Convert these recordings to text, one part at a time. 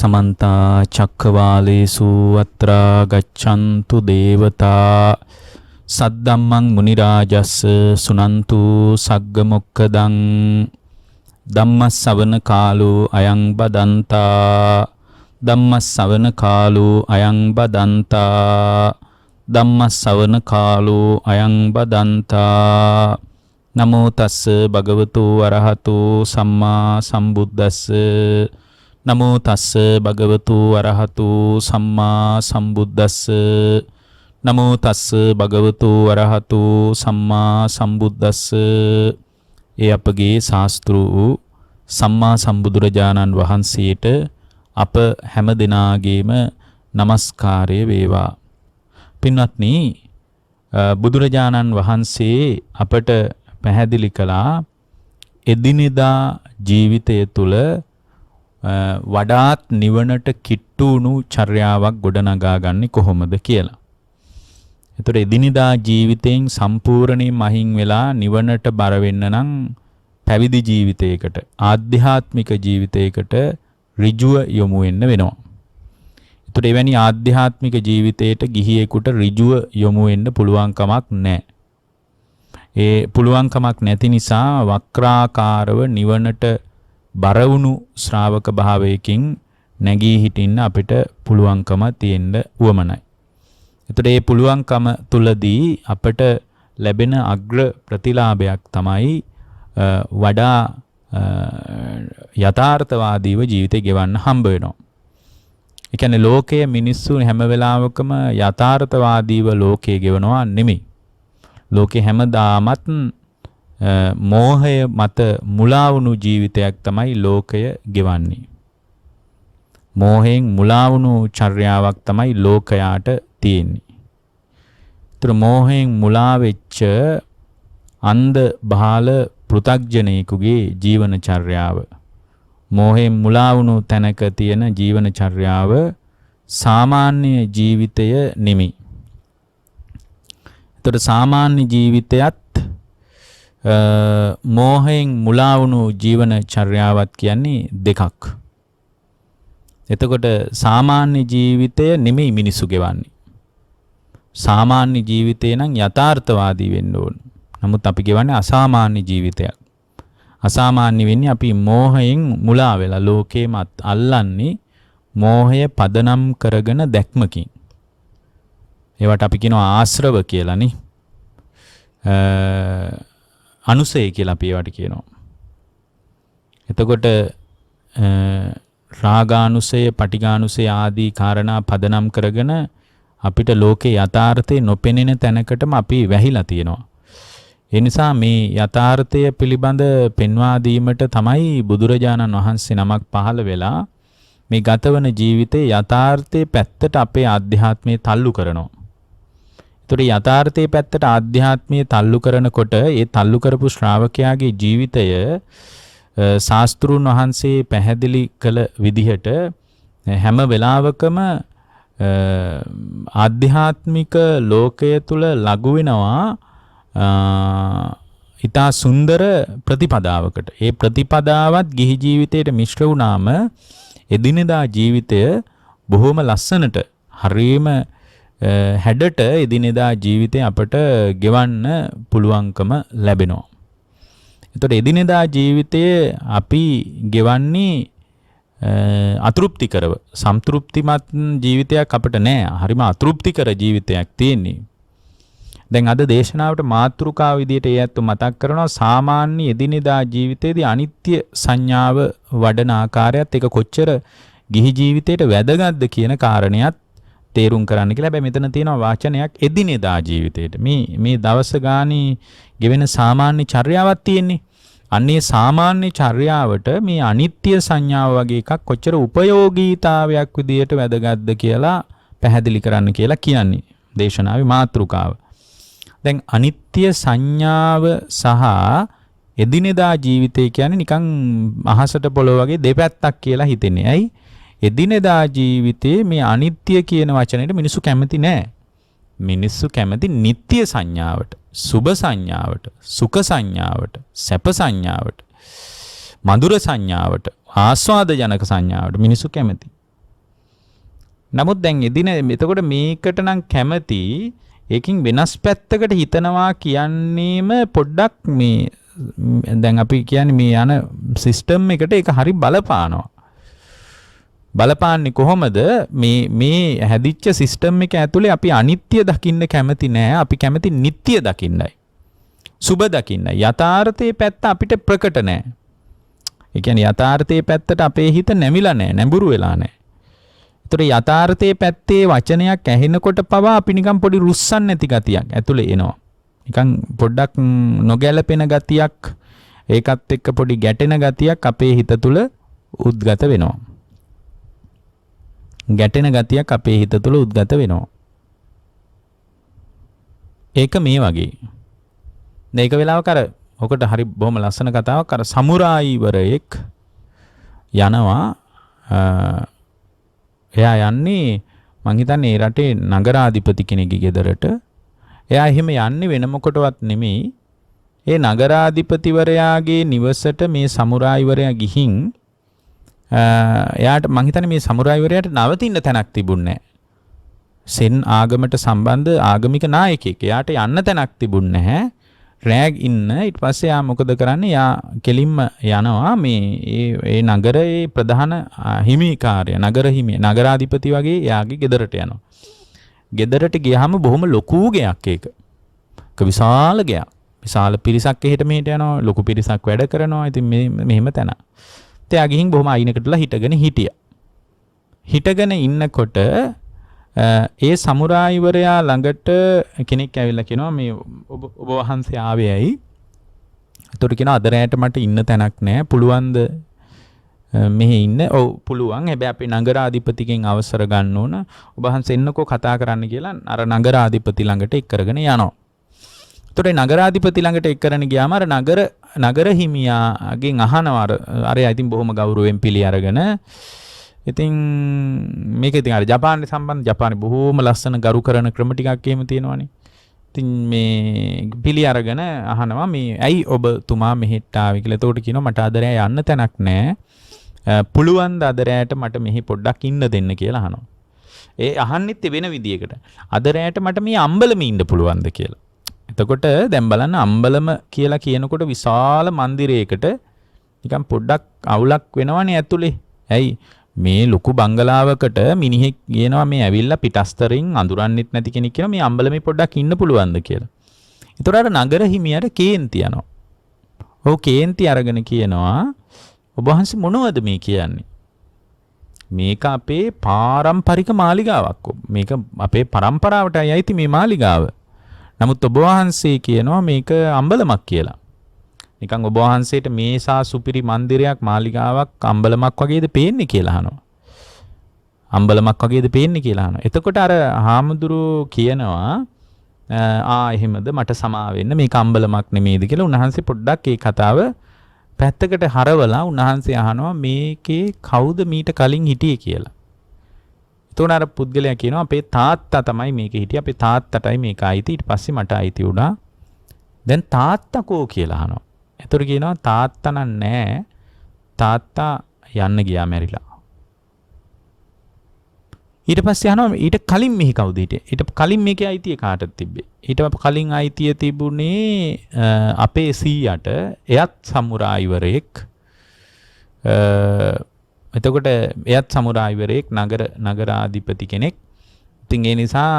समन्ता चक्रवालेषु अत्र गच्छन्तु देवता सद्दम्मं मुनिराजस्य सुनन्तु सग्गमुक्खदं धम्मස්සවන කාලෝ අයං බදන්තා ධම්මස්සවන කාලෝ අයං බදන්තා ධම්මස්සවන කාලෝ අයං බදන්තා නමෝ තස්ස භගවතු අරහතු සම්මා සම්බුද්දස්ස නමෝ තස්ස භගවතු අරහතු සම්මා සම්බුද්දස්ස නමෝ තස්ස භගවතු අරහතු සම්මා සම්බුද්දස්ස. ඒ අපගේ ශාස්ත්‍රු සම්මා සම්බුදුරජාණන් වහන්සේට අප හැම දිනාගේම নমස්කාරය වේවා. පින්වත්නි, බුදුරජාණන් වහන්සේ අපට පැහැදිලි කළා එදිනෙදා ජීවිතය තුළ වඩාත් නිවනට කිට්ටු වුණු චර්යාවක් ගොඩනගා ගන්නේ කොහොමද කියලා. එතකොට එදිනෙදා ජීවිතයෙන් සම්පූර්ණයෙන් මහින් වෙලා නිවනට බර වෙන්න නම් පැවිදි ජීවිතයකට, ආධ්‍යාත්මික ජීවිතයකට ඍජුව යොමු වෙන්න වෙනවා. එතකොට එවැනි ආධ්‍යාත්මික ජීවිතයට ගිහියෙකුට ඍජුව යොමු වෙන්න පුළුවන් කමක් නැහැ. ඒ පුළුවන් කමක් නැති නිසා වක්‍රාකාරව නිවනට බර වුණු ශ්‍රාවක භාවයකින් නැගී හිටින්න අපිට පුළුවන්කම තියෙන්න උවමනයි. එතකොට මේ පුළුවන්කම තුලදී අපට ලැබෙන අග්‍ර ප්‍රතිලාභයක් තමයි වඩා යථාර්ථවාදීව ජීවිතය ගෙවන්න හම්බ වෙනවා. ඒ කියන්නේ ලෝකයේ මිනිස්සු හැම වෙලාවකම යථාර්ථවාදීව ලෝකයේ ගෙවනවා නෙමෙයි. ලෝකේ හැමදාමත් මෝහය මත මුලා වුණු ජීවිතයක් තමයි ලෝකය ගෙවන්නේ. මෝහයෙන් මුලා වුණු චර්යාවක් තමයි ලෝකයාට තියෙන්නේ. ඒතර මෝහයෙන් මුලා වෙච්ච අන්ධ බාල පෘථග්ජනෙකුගේ ජීවන චර්යාව, මෝහයෙන් මුලා වුණු තැනක තියෙන ජීවන චර්යාව සාමාන්‍ය ජීවිතය නෙමෙයි. ඒතර සාමාන්‍ය ජීවිතයත් මෝහයෙන් මුලා වුණු ජීවන චර්යාවත් කියන්නේ දෙකක්. එතකොට සාමාන්‍ය ජීවිතය නෙමෙයි මිනිසු ගෙවන්නේ. සාමාන්‍ය ජීවිතේ නම් යථාර්ථවාදී වෙන්න ඕන. නමුත් අපි ගෙවන්නේ අසාමාන්‍ය ජීවිතයක්. අසාමාන්‍ය වෙන්නේ අපි මෝහයෙන් මුලා වෙලා ලෝකේම අල්ලන්නේ මෝහය පදනම් කරගෙන දැක්මකින්. ඒවට අපි කියනවා ආශ්‍රව කියලානේ. අනුසය කියලා අපි ඒවට කියනවා. එතකොට රාගානුසය, පටිඝානුසය ආදී කාරණා පදනම් කරගෙන අපිට ලෝකේ යථාර්ථය නොපෙනෙන තැනකටම අපි වැහිලා තියෙනවා. ඒ නිසා මේ යථාර්ථය පිළිබඳ පෙන්වා දීමට තමයි බුදුරජාණන් වහන්සේ නමක් පහළ වෙලා මේ ගතවන ජීවිතේ යථාර්ථයේ පැත්තට අපේ ආධ්‍යාත්මය තල්ලු කරනවා. ඒතකොට යථාර්ථයේ පැත්තට ආධ්‍යාත්මය තල්ලු කරනකොට ඒ තල්ලු කරපු ශ්‍රාවකයාගේ ජීවිතය ශාස්ත්‍රුන් වහන්සේ පැහැදිලි කළ විදිහට හැම වෙලාවකම ආධ්‍යාත්මික ලෝකය තුල ලඝු වෙනවා ඊටා සුන්දර ප්‍රතිපදාවකට. ඒ ප්‍රතිපදාවත් ගිහි ජීවිතයට මිශ්‍ර වුණාම එදිනෙදා ජීවිතය බොහොම ලස්සනට, හරියම හැඩට එදිනෙදා ජීවිතය අපට ගෙවන්න පුළුවන්කම ලැබෙනවා. එතකොට එදිනෙදා ජීවිතයේ අපි ගෙවන්නේ අතෘප්තිකරව. සම්තෘප්තිමත් ජීවිතයක් අපිට නෑ. හරිම අතෘප්තිකර ජීවිතයක් තියෙන්නේ. දැන් අද දේශනාවට මාතෘකාව විදිහට ඒ අත්තු මතක් කරනවා සාමාන්‍ය එදිනෙදා ජීවිතයේදී අනිත්‍ය සංඥාව වඩන ආකාරයත් ඒක කොච්චර ගිහි ජීවිතයට වැදගත්ද කියන කාරණයක් තේරුම් කරන්න කියලා. හැබැයි මෙතන තියෙනවා වාචනයක් එදිනෙදා ජීවිතයට. මේ දවස ගානේ ගෙවෙන සාමාන්‍ය චර්යාවක් තියෙන්නේ. අන්නේ සාමාන්‍ය චර්යාවට මේ අනිත්‍ය සංඥාව වගේ එකක් කොච්චර උපයෝගීතාවයක් විදියට වැදගත්ද කියලා පැහැදිලි කරන්න කියලා කියන්නේ දේශනාවේ මාතෘකාව. දැන් අනිත්‍ය සංඥාව සහ එදිනෙදා ජීවිතය කියන්නේ නිකන් අහසට පොළොව වගේ දෙපැත්තක් කියලා හිතෙන්නේ. ඇයි? එදිනෙදා ජීවිතේ මේ අනිත්‍ය කියන වචනේට මිනිස්සු කැමති නෑ. මිනිස්සු කැමති නිත්‍ය සංඥාවට, සුභ සංඥාවට, සුඛ සංඥාවට, සැප සංඥාවට, මధుර සංඥාවට, ආස්වාද ජනක සංඥාවට මිනිස්සු කැමති. නමුත් දැන් එතකොට මේකට නම් කැමති ඒකින් වෙනස් පැත්තකට හිතනවා කියන්නේම පොඩ්ඩක් මේ දැන් අපි කියන්නේ මේ යන සිස්ටම් එකට ඒක හරි බලපානවා. බලපාන්නේ කොහොමද? මේ හැදිච්ච සිස්ටම් එක ඇතුලේ අපි අනිත්‍ය දකින්න කැමති නෑ. අපි කැමති නිට්ටය දකින්නයි. සුබ දකින්නයි. යථාර්ථයේ පැත්ත අපිට ප්‍රකට නෑ. ඒ කියන්නේ යථාර්ථයේ පැත්තට අපේ හිත නැමිලා නෑ, නැඹුරු වෙලා නෑ. ඒතර යථාර්ථයේ පැත්තේ වචනයක් ඇහෙනකොට පවා අපි නිකන් පොඩි රුස්සන් නැති ගතියක් ඇතුලේ එනවා. නිකන් පොඩ්ඩක් නොගැලපෙන ගතියක්, ඒකත් එක්ක පොඩි ගැටෙන ගතියක් අපේ හිත තුල උද්ගත වෙනවා. ගැටෙන ගතියක් අපේ හිත තුල උද්ගත වෙනවා. ඒක මේ වගේ. මේක වෙලාවක අර ඔකට හරි බොහොම ලස්සන කතාවක්. අර සමුරායිවරයෙක් යනවා එයා යන්නේ මං හිතන්නේ ඒ රටේ නගරාධිපති කෙනෙක්ගේ ගෙදරට. එයා එහෙම යන්නේ වෙන මොකටවත් නෙමෙයි. ඒ නගරාධිපතිවරයාගේ නිවසට මේ සමුරායිවරයා ගිහින් එයාට මං හිතන්නේ මේ සමුරායිවරයාට නවතින්න තැනක් තිබුණේ නැහැ. සෙන් ආගමට සම්බන්ධ ආගමික නායකයෙක්. එයාට යන්න තැනක් තිබුණේ නැහැ. රෑග් ඉන්න. ඊට පස්සේ එයා මොකද කරන්නේ? එයා කෙලින්ම යනවා මේ ඒ නගරයේ ප්‍රධාන හිමිකාරය, නගර හිමිය, නගරාධිපති වගේ එයාගේ ගෙදරට යනවා. ගෙදරට ගියාම බොහොම ලොකු ගෙයක් ඒක. විශාල ගෙයක්. විශාල පිරිසක් එහෙට මෙහෙට යනවා. ලොකු පිරිසක් වැඩ කරනවා. ඉතින් මෙහෙම තැන. එයා ගිහින් බොහොම අයිනකටලා හිටගෙන හිටියා. හිටගෙන ඉන්නකොට ඒ සමුරායිවරයා ළඟට කෙනෙක් ඇවිල්ලා කියනවා මේ ඔබ වහන්සේ ආවේ ඇයි? ඒතකොට කියනවා අද රැයට මට ඉන්න තැනක් නැහැ. පුළුවන්ද මෙහි ඉන්න? ඔව් පුළුවන්. හැබැයි අපි නගරාධිපතිගෙන් අවසර ගන්න ඕන. ඔබ වහන්සේ එන්නකෝ කතා කරන්න කියලා අර නගරාධිපති ළඟට එක් කරගෙන යනවා. ඒතකොට නගරාධිපති ළඟට එක් කරගෙන ගියාම අර නගර හිමියාගෙන් අහනවා අරයා ඉතින් බොහොම ගෞරවයෙන් පිළි අරගෙන ඉතින් මේක ඉතින් අර ජපානයේ සම්බන්ධ ජපානයේ බොහොම ලස්සන ගරු කරන ක්‍රම ටිකක් එහෙම තියෙනවානේ. ඉතින් මේ පිළි අරගෙන අහනවා මේ ඇයි ඔබතුමා මෙහෙට ආවේ කියලා. එතකොට කියනවා මට අද රෑ යන්න තැනක් නැහැ. පුළුවන් ද අද රෑට මට මෙහි පොඩ්ඩක් ඉන්න දෙන්න කියලා අහනවා. ඒ අහන්නෙත් වෙන විදියකට. අද රෑට මට මේ අම්බලමේ ඉන්න පුළුවන්ද කියලා. එතකොට දැන් බලන්න අම්බලම කියලා කියනකොට විශාල මන්දිරයකට නිකන් පොඩ්ඩක් අවුලක් වෙනවනේ ඇතුලේ. ඇයි මේ ලොකු බංගලාවකට මිනිහෙක් කියනවා මේ ඇවිල්ලා පිටස්තරින් අඳුරන්නෙත් නැති කෙනෙක් කියනවා මේ අම්බලමේ පොඩ්ඩක් ඉන්න පුළුවන්ද කියලා. ඒතර අර නගර හිමියට කේන්ති යනවා. ඔව් කේන්ති අරගෙන කියනවා ඔබ වහන්සේ මොනවද මේ කියන්නේ? මේක අපේ පාරම්පරික මාලිගාවක්. මේක අපේ પરම්පරාවටයි අයිති මේ මාලිගාව. නමුත් ඔබ වහන්සේ කියනවා මේක අම්බලමක් කියලා. නිකන් ඔබ වහන්සේට මේසා සුපිරි මන්දිරයක් මාලිගාවක් අම්බලමක් වගේද පේන්නේ කියලා අහනවා. අම්බලමක් වගේද පේන්නේ කියලා අහනවා. එතකොට අර හාමුදුරුවෝ කියනවා එහෙමද මට සමා වෙන්න මේක අම්බලමක් නෙමෙයිද කියලා. උන්වහන්සේ පොඩ්ඩක් ඒ කතාව පැත්තකට හරවලා උන්වහන්සේ අහනවා මේකේ කවුද මීට කලින් හිටියේ කියලා. එතකොට අර පුද්ගලයා කියනවා අපේ තාත්තා තමයි මේක හිටියේ. අපේ තාත්තටයි මේක අයිති. ඊට පස්සේ මට අයිති වුණා. දැන් තාත්තා කෝ කියලා අහනවා. එතකොට කියනවා තාත්තා නෑ. තාත්තා යන්න ගියා මැරිලා. ඊට පස්සේ අහනවා ඊට කලින් මෙහි කවුද හිටියේ? ඊට කලින් මේකේ අයිතිය කාටද තිබ්බේ? ඊට කලින් අයිතිය තිබුණේ අපේ සීයාට. එයත් සමුරායිවරයෙක්. එතකොට එයත් සමුරායිවරයෙක් නගරාධිපති කෙනෙක්. ඉතින් ඒ නිසා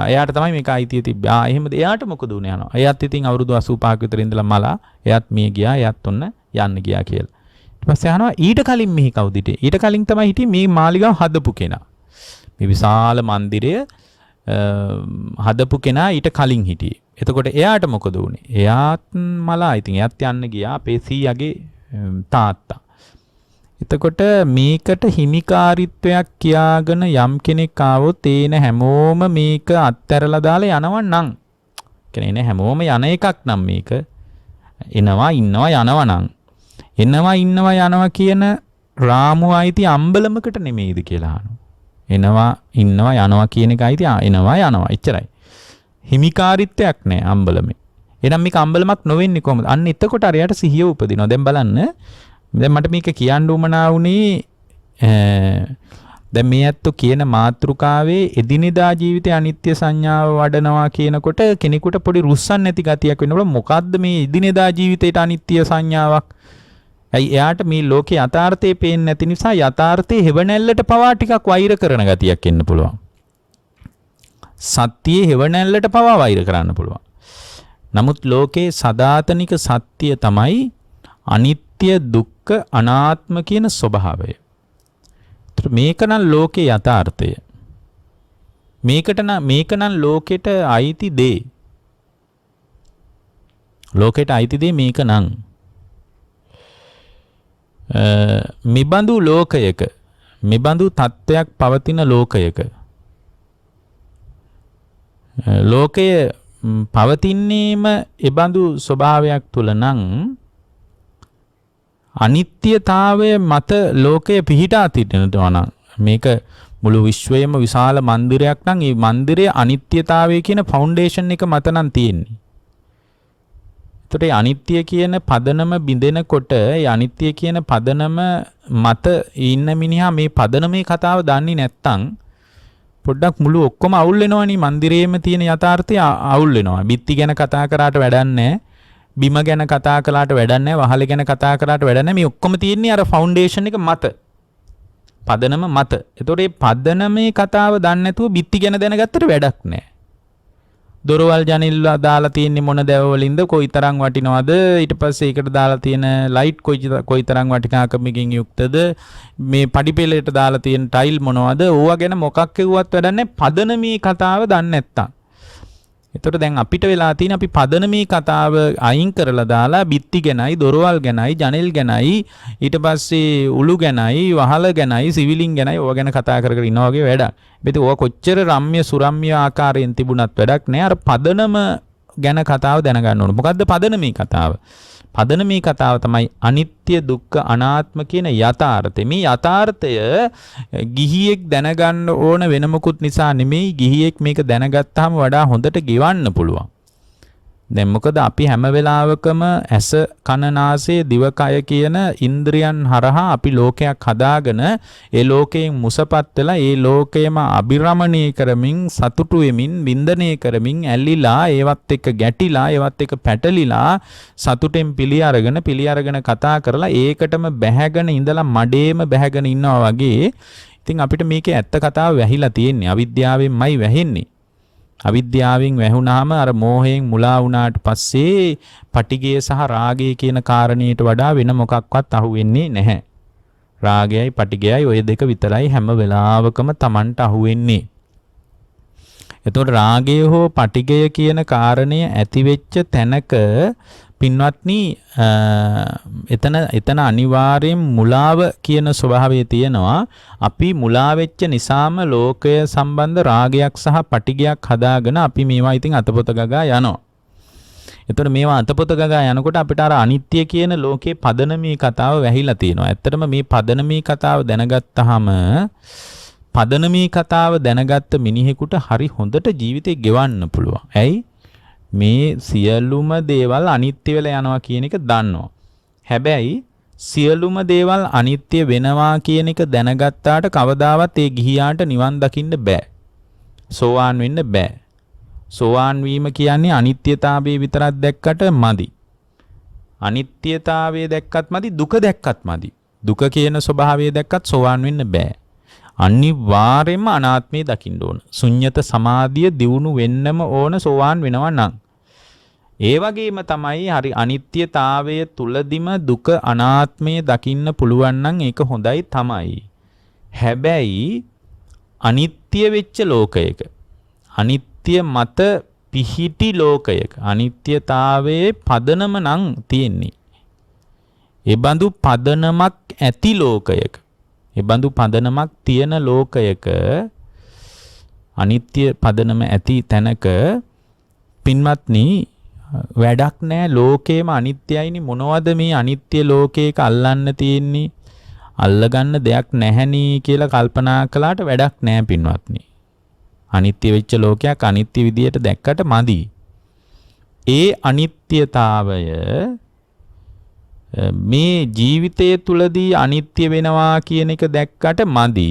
එයාට තමයි මේක අයිතිය තිබ්බේ. එහෙමද? එයාට මොකද උනේ යනවා. එයාත් ඉතින් අවුරුදු 85ක විතර ඉඳලා මලා. එයාත් මිය ගියා. එයාත් ඔන්න යන්න ගියා කියලා. ඊට පස්සේ අහනවා ඊට කලින් මෙහි කවුද හිටියේ? ඊට කලින් තමයි හිටියේ මේ මාලිගාව හදපු කෙනා. මේ විශාල මන්දිරය හදපු කෙනා ඊට කලින් හිටියේ. එතකොට එයාට මොකද උනේ? එයාත් මලා. ඉතින් එයාත් යන්න ගියා අපේ සීයාගේ තාත්තා. එතකොට මේකට හිමිකාරීත්වයක් කියාගෙන යම් කෙනෙක් ආවොත් ඒන හැමෝම මේක අත්හැරලා දාලා යනවා නම් කියන්නේ හැමෝම යන එකක් නම් මේක එනවා ඉන්නවා යනවා නම් එනවා ඉන්නවා යනවා කියන රාමුව අයිති අම්බලමකට නෙමෙයිද කියලා අහනවා. එනවා ඉන්නවා යනවා කියන එක අයිති එනවා යනවා එච්චරයි. හිමිකාරීත්වයක් නැහැ අම්බලමේ. එහෙනම් මේක අම්බලමක් නොවෙන්නේ කොහොමද? අන්න එතකොට අරයට සිහිය උපදිනවා. දැන් බලන්න දැන් මට මේක කියන්න උමනා වුණේ දැන් මේ ඇත්තෝ කියන මාතෘකාවේ එදිනෙදා ජීවිතයේ අනිත්‍ය සංඥාව වඩනවා කියනකොට කෙනෙකුට පොඩි රුස්සන් නැති ගතියක් වෙනකොට මොකද්ද මේ එදිනෙදා ජීවිතේට අනිත්‍ය සංඥාවක්? ඇයි එයාට මේ ලෝකේ යථාර්ථය පේන්නේ නැති නිසා යථාර්ථයේ හෙවණැල්ලට පවා ටිකක් වෛර කරන ගතියක් එන්න පුළුවන්. සත්‍යයේ හෙවණැල්ලට පවා වෛර කරන්න පුළුවන්. නමුත් ලෝකේ සදාතනික සත්‍ය තමයි අනිත්‍ය දුක්ඛ අනාත්ම කියන ස්වභාවය. මේක නම් ලෝකේ යථාර්ථය. මේක නම් ලෝකෙට අයිති දේ. ලෝකෙට අයිති දේ මේක නම්. මිබඳු ලෝකයක මිබඳු තත්වයක් පවතින ලෝකයක ලෝකය පවතින්නේම එබඳු ස්වභාවයක් තුල නම් අනිත්‍යතාවය මත ලෝකය පිහිටා සිටිනවා නම් මේක මුළු විශ්වයේම විශාල මන්දිරයක් නම් ඒ මන්දිරයේ අනිත්‍යතාවය කියන ෆවුන්ඩේෂන් එක මත නම් තියෙන්නේ. එතකොට මේ අනිත්‍ය කියන පදනම බිඳෙනකොට ඒ අනිත්‍ය කියන පදනම මත ඉන්න මිනිහා මේ පදනමේ කතාව දන්නේ නැත්තම් පොඩ්ඩක් මුළු ඔක්කොම අවුල් වෙනවනේ. මන්දිරයේම තියෙන යථාර්ථය අවුල් වෙනවා. බිත්ති ගැන කතා කරාට වැඩක් නැහැ. බිම ගැන කතා කළාට වැඩක් නැහැ. වහල ගැන කතා කරාට වැඩක් නැහැ. මේ ඔක්කොම තියෙන්නේ අර ෆවුන්ඩේෂන් එක මත. පදනම මත. එතකොට මේ පදනමේ කතාව දන්නේ නැතුව බිත්ති ගැන දැනගත්තට වැඩක් නැහැ. දොරවල් ජනෙල් දාලා තියෙන්නේ මොන දැව වලින්ද කොයිතරම් වටිනවද? ඊට පස්සේ ඒකට දාලා තියෙන ලයිට් කොයිතරම් වටිනාකමකින් යුක්තද? මේ පඩිපෙළේට දාලා තියෙන ටයිල් මොනවද? ඕවා ගැන මොකක් කිව්වත් වැඩක් නැහැ. පදනමේ කතාව දන්නේ නැත්තම්. එතකොට දැන් අපිට වෙලා තියෙන අපි පදනමේ කතාව අයින් කරලා දාලා බිත්ති ගැනයි දොරවල් ගැනයි ජනෙල් ගැනයි ඊට පස්සේ උළු ගැනයි වහල ගැනයි සිවිලින් ගැනයි ඕවා ගැන කතා කර කර ඉන්නා වගේ වැඩක්. මේක ඕවා කොච්චර රම්‍ය සුරම්‍ය ආකාරයෙන් තිබුණත් වැඩක් නෑ. අර පදනම ගැන කතාව දැනගන්න ඕන. මොකද්ද පදනමේ කතාව? පදනමේ කතාව තමයි අනිත්‍ය දුක්ඛ අනාත්ම කියන යථාර්ථය. මේ යථාර්ථය ගිහියෙක් දැනගන්න ඕන වෙන මොකුත් නිසා නෙමෙයි. ගිහියෙක් මේක දැනගත්තාම වඩා හොඳට ගෙවන්න පුළුවන්. දැන් මොකද අපි හැම වෙලාවකම ඇස කන නාසය දිවකය කියන ඉන්ද්‍රියන් හරහා අපි ලෝකයක් හදාගෙන ඒ ලෝකයෙන් මුසපත් වෙලා ඒ ලෝකයම අබිරමණය කරමින් සතුටු වෙමින් වින්දනය කරමින් ඇලිලා ඒවත් එක්ක ගැටිලා ඒවත් එක්ක පැටලිලා සතුටෙන් පිළි අරගෙන කතා කරලා ඒකටම බැහැගෙන ඉඳලා මඩේම බැහැගෙන ඉන්නවා වගේ. ඉතින් අපිට මේකේ ඇත්ත කතාව වැහිලා තියෙන්නේ අවිද්‍යාවෙන්මයි වැහෙන්නේ. අවිද්‍යාවෙන් වැහුණාම අර මෝහයෙන් මුලා වුණාට පස්සේ පටිගය සහ රාගය කියන කාරණේට වඩා වෙන මොකක්වත් අහුවෙන්නේ නැහැ. රාගයයි පටිගයයි ඔය දෙක විතරයි හැම වෙලාවකම Tamanට අහුවෙන්නේ. එතකොට රාගය හෝ පටිගය කියන කාරණය ඇති වෙච්ච තැනක පින්වත්නි එතන අනිවාර්යෙන් මුලාව කියන ස්වභාවය තියෙනවා. අපි මුලා වෙච්ච නිසාම ලෝකය සම්බන්ධ රාගයක් සහ පටිගයක් හදාගෙන අපි මේවා ඉතින් අතපොත ගගා යනවා. එතකොට මේවා අතපොත ගගා යනකොට අපිට අර අනිත්‍ය කියන ලෝකේ පදනමේ කතාව වැහිලා තියෙනවා. ඇත්තටම මේ පදනමේ කතාව දැනගත්තාම පදනමේ කතාව දැනගත්ත මිනිහෙකුට හරි හොඳට ජීවිතේ ගෙවන්න පුළුවන්. ඇයි? මේ සියලුම දේවල් අනිත්‍ය වෙලා යනවා කියන එක දන්නවා. හැබැයි සියලුම දේවල් අනිත්‍ය වෙනවා කියන එක දැනගත්තාට කවදාවත් ඒ ගිහියාට නිවන් දකින්න බෑ. සෝවාන් වෙන්න බෑ. සෝවාන් වීම කියන්නේ අනිත්‍යතාවය විතරක් දැක්කට මදි. අනිත්‍යතාවය දැක්කත් මදි, දුක දැක්කත් මදි. දුක කියන ස්වභාවය දැක්කත් සෝවාන් වෙන්න බෑ. අනිවාර්යයෙන්ම අනාත්මය දකින්න ඕන. ශුන්්‍යත සමාධිය දියුණු වෙන්නම ඕන සෝවාන් වෙනවා නම්. ඒ වගේම තමයි හරි අනිත්‍යතාවය තුලදිම දුක අනාත්මය දකින්න පුළුවන් නම් ඒක හොඳයි තමයි. හැබැයි අනිත්‍ය වෙච්ච ලෝකයක අනිත්‍ය මත පිහිටි ලෝකයක අනිත්‍යතාවයේ පදනම නම් තියෙන්නේ. ඒ බඳු පදනමක් ඇති ලෝකයක එබඳු පදනමක් තියෙන ලෝකයක අනිත්‍ය පදනම ඇති තැනක පින්වත්නි වැඩක් නැහැ. ලෝකේම අනිත්‍යයිනි. මොනවද මේ අනිත්‍ය ලෝකයක අල්ලන්න තියෙන්නේ? අල්ලගන්න දෙයක් නැහැනේ කියලා කල්පනා කළාට වැඩක් නැහැ පින්වත්නි. අනිත්‍ය වෙච්ච ලෝකයක් අනිත්‍ය විදියට දැක්කට මදි. ඒ අනිත්‍යතාවය මේ ජීවිතය තුලදී අනිත්‍ය වෙනවා කියන එක දැක්කට මදි.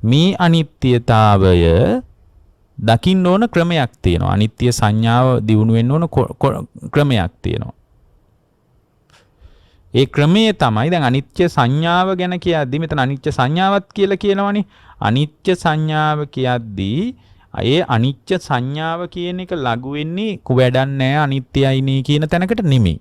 මේ අනිත්‍යතාවය දකින්න ඕන ක්‍රමයක් තියෙනවා. අනිත්‍ය සංඥාව දියුණු වෙන්න ඕන ක්‍රමයක් තියෙනවා. ඒ ක්‍රමය තමයි දැන් අනිත්‍ය සංඥාව ගැන කියද්දි මෙතන අනිත්‍ය සංඥාවක් කියලා කියනවනේ. අනිත්‍ය සංඥාව කියද්දී ඒ අනිත්‍ය සංඥාව කියන එක ලඝු වෙන්නේ වැඩක් නැහැ අනිත්‍යයිනේ කියන තැනකට නෙමෙයි.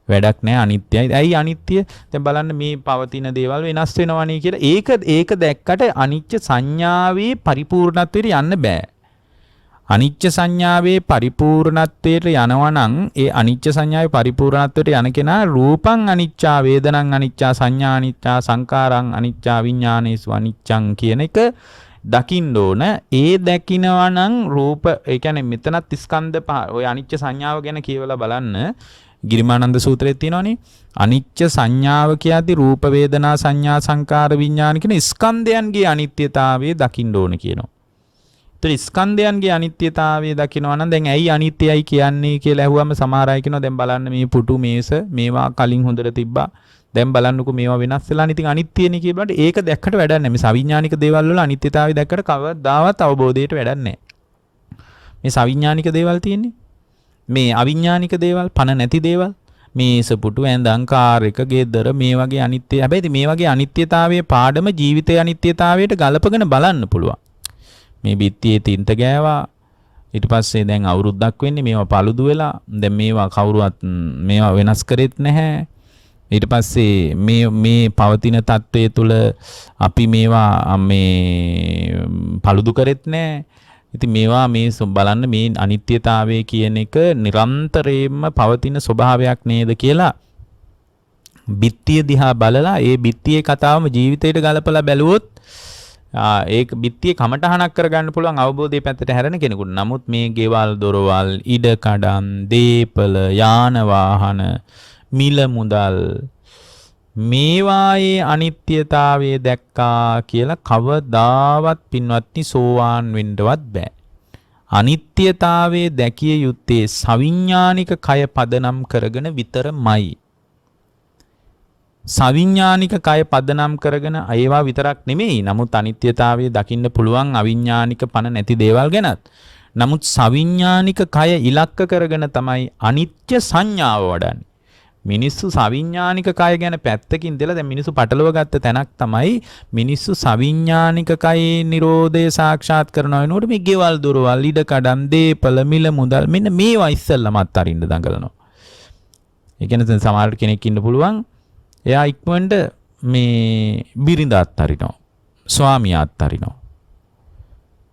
වැඩක් නැහැ අනිත්‍යයි. ඇයි අනිත්‍ය? දැන් බලන්න මේ පවතින දේවල් වෙනස් වෙනවනේ කියලා. ඒක දැක්කට අනිත්‍ය සංඥාවේ පරිපූර්ණත්වයට යන්න බෑ. අනිත්‍ය සංඥාවේ පරිපූර්ණත්වයට යනවා නම් ඒ අනිත්‍ය සංඥාවේ පරිපූර්ණත්වයට යන කෙනා රූපං අනිච්චා වේදනං අනිච්චා සංඥා අනිච්චා සංකාරං අනිච්චා විඥානේසු අනිච්චං කියන එක දකින්න ඕන. ඒ දකිනවා නම් රූප ඒ කියන්නේ මෙතනත් ස්කන්ධ පහ ඔය අනිච්ච සංඥාව ගැන කියවලා බලන්න. ගිරිමානන්ද සූත්‍රයේ තියෙනවනේ අනිච්ච සංඥාව කියද්දි රූප වේදනා සංඥා සංකාර විඥාන කියන ස්කන්ධයන්ගේ අනිත්‍යතාවය දකින්න ඕන කියනවා. ඒතර ස්කන්ධයන්ගේ අනිත්‍යතාවය දකිනවා නම් දැන් ඇයි අනිත්‍යයි කියන්නේ කියලා අහුවම සමහර අය කියනවා දැන් බලන්න මේ පුටු මේස මේවා කලින් හොඳට තිබ්බා. දැන් බලන්නකෝ මේවා වෙනස් වෙලා ඉතින් අනිත්‍යනේ කියලාට ඒක දැක්කට වැඩක් නැහැ. මේ සවිඥානික දේවල් වල අනිත්‍යතාවය දැක්කට කවදාවත් අවබෝධයට වැඩක් නැහැ. මේ සවිඥානික දේවල් තියෙන්නේ. මේ අවිඥානික දේවල් පණ නැති දේවල් මේ සපුටු ඇඳන් කාර් එක ගෙදර මේ වගේ අනිත්‍ය. හැබැයි මේ වගේ අනිත්‍යතාවයේ පාඩම ජීවිතයේ අනිත්‍යතාවයට ගලපගෙන බලන්න පුළුවන්. මේ බිත්තියේ තින්ත ගෑවා ඊට පස්සේ දැන් අවුරුද්දක් වෙන්නේ මේවා paludu වෙලා දැන් මේවා කවුරුවත් මේවා වෙනස් කරෙත් නැහැ. ඊට පස්සේ මේ පවතින තත්වයේ තුල අපි මේවා මේ paludu කරෙත් නැහැ. ඉතින් මේවා මේ බලන්න මේ අනිත්‍යතාවය කියන එක නිරන්තරයෙන්ම පවතින ස්වභාවයක් නේද කියලා බිත්තිය දිහා බලලා ඒ බිත්තියේ කතාවම ජීවිතයට ගලපලා බැලුවොත් ඒක බිත්තියේ කමටහනක් කරගන්න පුළුවන් අවබෝධයේ පැත්තට හැරෙන කෙනෙකුට. නමුත් මේ ගෙවල් දොරවල් ඉඩ කඩම් දීපල යාන වාහන මිල මුදල් මේවායේ අනිත්‍යතාවය දැක්කා කියලා කවදාවත් පින්වත්නි සෝවාන් වෙන්නවත් බෑ. අනිත්‍යතාවයේ දැකිය යුත්තේ සවිඥානික කය පදනම් කරගෙන විතරමයි. සවිඥානික කය පදනම් කරගෙන ඒවා විතරක් නෙමෙයි. නමුත් අනිත්‍යතාවය දකින්න පුළුවන් අවිඥානික පණ නැති දේවල් ගැනත්. නමුත් සවිඥානික කය ඉලක්ක කරගෙන තමයි අනිත්‍ය සංඥාව වඩන්නේ. මිනිස්සු සවිඥානික කය ගැන පැත්තකින් දෙලා දැන් මිනිස්සු පටලව ගත්ත තැනක් තමයි මිනිස්සු සවිඥානික කයේ Nirodhe සාක්ෂාත් කරනවා වෙනකොට මේ ගෙවල් දොරවල් ඉඩ කඩම් දීපල මිල මුදල් මෙන්න මේවා ඉස්සෙල්ලම අත්හරින්න දඟලනවා. ඒ කියන්නේ දැන් සමහර කෙනෙක් ඉන්න පුළුවන් එයා ඉක්මනට මේ බිරිඳ අත්හරිනවා. ස්වාමියා අත්හරිනවා.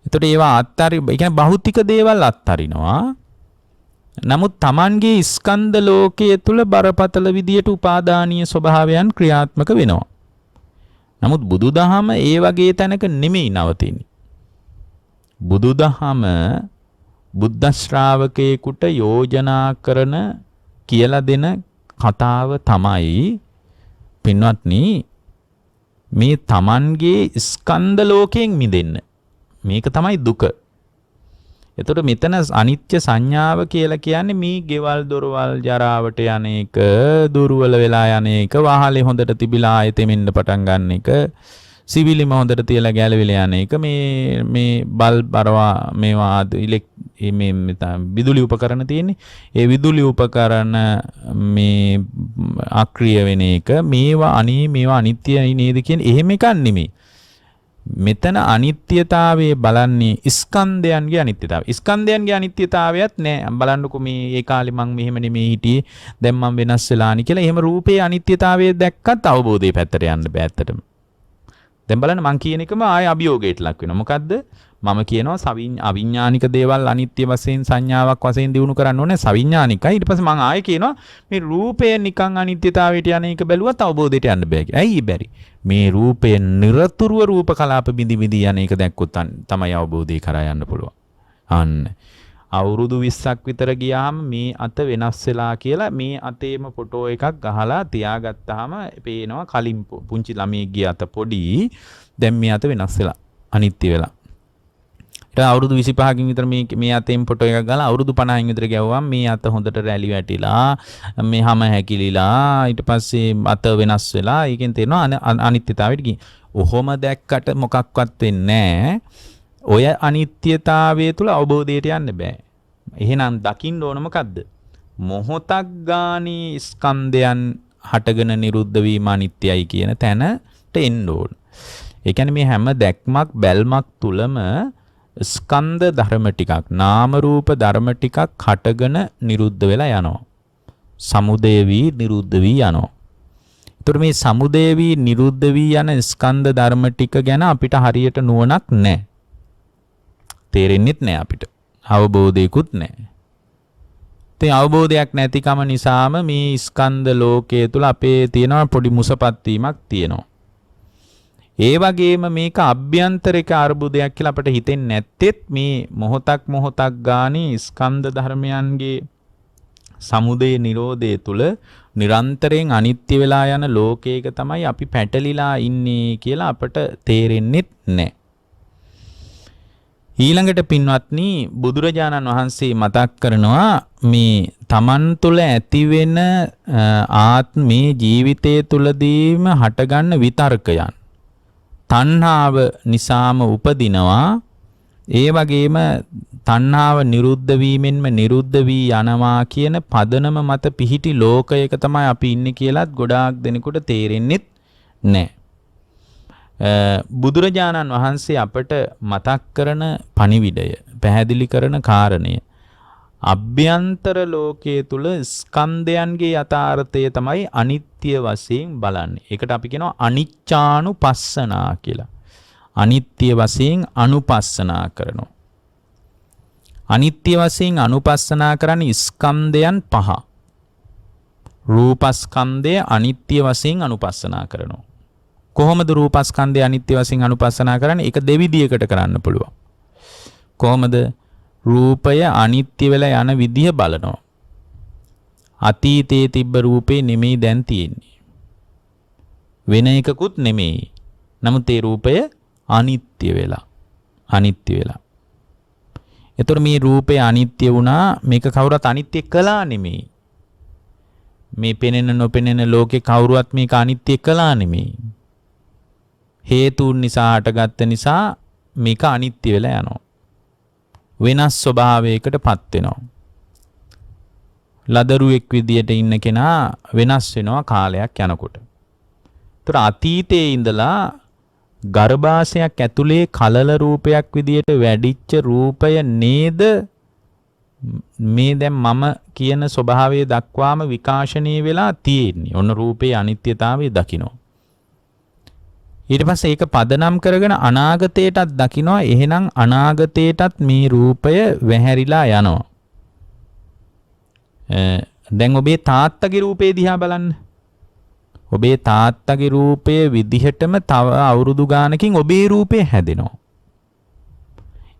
එතකොට ඒවා ඒ කියන්නේ භෞතික දේවල් අත්හරිනවා. නමුත් Tamanගේ ස්කන්ධ ලෝකයේ තුල බරපතල විදියට උපාදානීය ස්වභාවයන් ක්‍රියාත්මක වෙනවා. නමුත් බුදුදහම ඒ වගේ තැනක නෙමෙයි නවතින්නේ. බුදුදහම බුද්ධ ශ්‍රාවකයෙකුට යෝජනා කරන කියලා දෙන කතාව තමයි පින්වත්නි මේ Tamanගේ ස්කන්ධ ලෝකයෙන් මිදෙන්න. මේක තමයි දුක. එතකොට මෙතන අනිත්‍ය සංඥාව කියලා කියන්නේ මේ ගෙවල් දොරවල් ජරාවට යන එක, දුර්වල වෙලා යන එක, වාහලේ හොඳට තිබිලා ආයෙ තෙමෙන්න පටන් ගන්න එක, සිවිලිම හොඳට තියලා ගැලවිලා යන එක, මේ බල්බ් අරවා මේවා මේ විදුලි උපකරණ තියෙන්නේ. ඒ විදුලි උපකරණ මේ අක්‍රිය වෙන එක මේවා අනිත්‍යයි නේද කියන එහෙම එකක් නෙමෙයි. මෙතන අනිත්‍යතාවයේ බලන්නේ ස්කන්ධයන්ගේ අනිත්‍යතාවය. ස්කන්ධයන්ගේ අනිත්‍යතාවයත් නෑ. බලන්නකො මේ ඒ කාලේ මං මෙහෙම නෙමෙයි හිටියේ. දැන් මං වෙනස් වෙලානි කියලා. එහෙම රූපේ අනිත්‍යතාවය දැක්කත් අවබෝධයේ පැත්තට යන්න බෑ ඇත්තටම. දැන් බලන්න මං කියන එකම ආය අභියෝගයට ලක් වෙනවා. මොකද්ද? මම කියනවා අවිඥානික දේවල් අනිත්‍ය වශයෙන් සංඥාවක් වශයෙන් දිනු කරන්න ඕනේ සවිඥානිකයි. ඊට පස්සේ මං ආයෙ කියනවා මේ රූපය නිකන් අනිත්‍යතාවයට යන එක බැලුවත් අවබෝධයට යන්න බෑ කියලා. ඇයි බැරි? මේ රූපය නිරතුරුව රූප කලාප බිඳි යන එක දැක්කොත් තමයි අවබෝධය කරා යන්න පුළුවන්. අන්න අවුරුදු 20ක් විතර ගියාම මේ අත වෙනස් වෙලා කියලා මේ අතේම ෆොටෝ එකක් ගහලා තියාගත්තාම පේනවා කලින් පුංචි ළමයෙක්ගේ අත පොඩි දැන් මේ අත වෙනස් වෙලා අනිත්‍ය වෙලා. ඊට අවුරුදු 25කින් විතර මේ අතෙන් ෆොටෝ එකක් ගාලා අවුරුදු 50කින් විතර ගැවුවම මේ අත හොඳට රැලි වැටිලා මේ හැම හැකිලිලා ඊට පස්සේ අත වෙනස් වෙලා ඒකෙන් තේරෙනවා අනිත්‍යතාවයට ගිහින්. ඔහොම දැක්කට මොකක්වත් වෙන්නේ නැහැ. ඔය අනිත්‍යතාවය තුල අවබෝධයට යන්න බෑ. එහෙනම් දකින්න ඕන මොකද්ද? මොහොතක් ගානේ ස්කන්ධයන් හටගෙන නිරුද්ධ වීම අනිත්‍යයි කියන තැනට එන්න ඕන. ඒ කියන්නේ මේ හැම දැක්මක් බැල්මක් තුලම ස්කන්ධ ධර්ම ටිකක් නාම රූප ධර්ම ටිකක් හටගෙන නිරුද්ධ වෙලා යනවා. සමුදය වී නිරුද්ධ වී යනවා. ඒතර මේ සමුදය වී නිරුද්ධ වී යන ස්කන්ධ ධර්ම ටික ගැන අපිට හරියට නුවණක් නැහැ. තේරෙන්නෙත් නැහැ අපිට. අවබෝධයකුත් නැහැ. ඒ අවබෝධයක් නැතිකම නිසාම මේ ස්කන්ධ ලෝකයේ තුල අපේ තියෙන පොඩි මුසපත් වීමක් තියෙනවා. ඒ වගේම මේක අභ්‍යන්තරික අර්බුදයක් කියලා අපිට හිතෙන්නේ නැත්තේත් මේ මොහොතක් ගානේ ස්කන්ධ ධර්මයන්ගේ සමුදය නිරෝධය තුල නිරන්තරයෙන් අනිත්‍ය වෙලා යන ලෝකයක තමයි අපි පැටලිලා ඉන්නේ කියලා අපට තේරෙන්නේ නැහැ. ඊළඟට පින්වත්නි බුදුරජාණන් වහන්සේ මතක් කරනවා මේ තමන් තුළ ඇතිවෙන ආත්මේ ජීවිතය තුලදීම හටගන්න විතර්කයන් තණ්හාව නිසාම උපදිනවා. ඒ වගේම තණ්හාව නිරුද්ධ වීමෙන්ම නිරුද්ධ වී යනවා කියන පදනම මත පිහිටි ලෝකයක තමයි අපි ඉන්නේ කියලාත් ගොඩාක් දෙනෙකුට තේරෙන්නේ නැහැ. බුදුරජාණන් වහන්සේ අපට මතක් කරන පණිවිඩය පැහැදිලි කරන කාරණය අභ්‍යන්තර ලෝකයේ තුල ස්කන්ධයන්ගේ යථාර්ථය තමයි අනිත්‍ය වශයෙන් බලන්නේ. ඒකට අපි කියනවා අනිච්චානුපස්සනා කියලා. අනිත්‍ය වශයෙන් අනුපස්සනා කරනවා. අනිත්‍ය වශයෙන් අනුපස්සනා කරන්නේ ස්කන්ධයන් පහ. රූපස්කන්ධය අනිත්‍ය වශයෙන් අනුපස්සනා කරනවා. කොහොමද රූපස්කන්ධය අනිත්‍ය වශයෙන් අනුපස්සනා කරන්නේ? ඒක දෙවිදියකට කරන්න පුළුවන්. කොහොමද? රූපය අනිත්‍ය වෙලා යන විදිය බලනවා. අතීතයේ තිබ්බ රූපේ නෙමෙයි දැන් තියෙන්නේ. වෙන එකකුත් නෙමෙයි. නමුත් ඒ රූපය අනිත්‍ය වෙලා. එතකොට මේ රූපය අනිත්‍ය වුණා. මේක කවුරුත් අනිත්‍ය කළා නෙමෙයි. මේ පෙනෙන නොපෙනෙන ලෝකේ කවුරුවත් මේක අනිත්‍ය කළා නෙමෙයි. හේතුන් නිසා හටගත්ත නිසා මේක අනිත්‍ය වෙලා යනවා. වෙනස් ස්වභාවයකටපත් වෙනවා. ලදරුවෙක් විදියට ඉන්න කෙනා වෙනස් වෙනවා කාලයක් යනකොට. ඒතර අතීතයේ ඉඳලා ගර්භාෂයක් ඇතුලේ කලල රූපයක් විදියට වැඩිච්ච රූපය නේද මේ දැන් මම කියන ස්වභාවය දක්වාම විකාශනය වෙලා තියෙන්නේ. ඔන්න රූපේ අනිත්‍යතාවය දකිනවා. ඊට පස්සේ ඒක පදනම් කරගෙන අනාගතයටත් දකිනවා. එහෙනම් අනාගතයටත් මේ රූපය වැහැරිලා යනවා. දැන් ඔබේ තාත්තගේ රූපේ දිහා බලන්න. ඔබේ තාත්තගේ රූපය විදිහටම තව අවුරුදු ගානකින් ඔබේ රූපේ හැදෙනවා.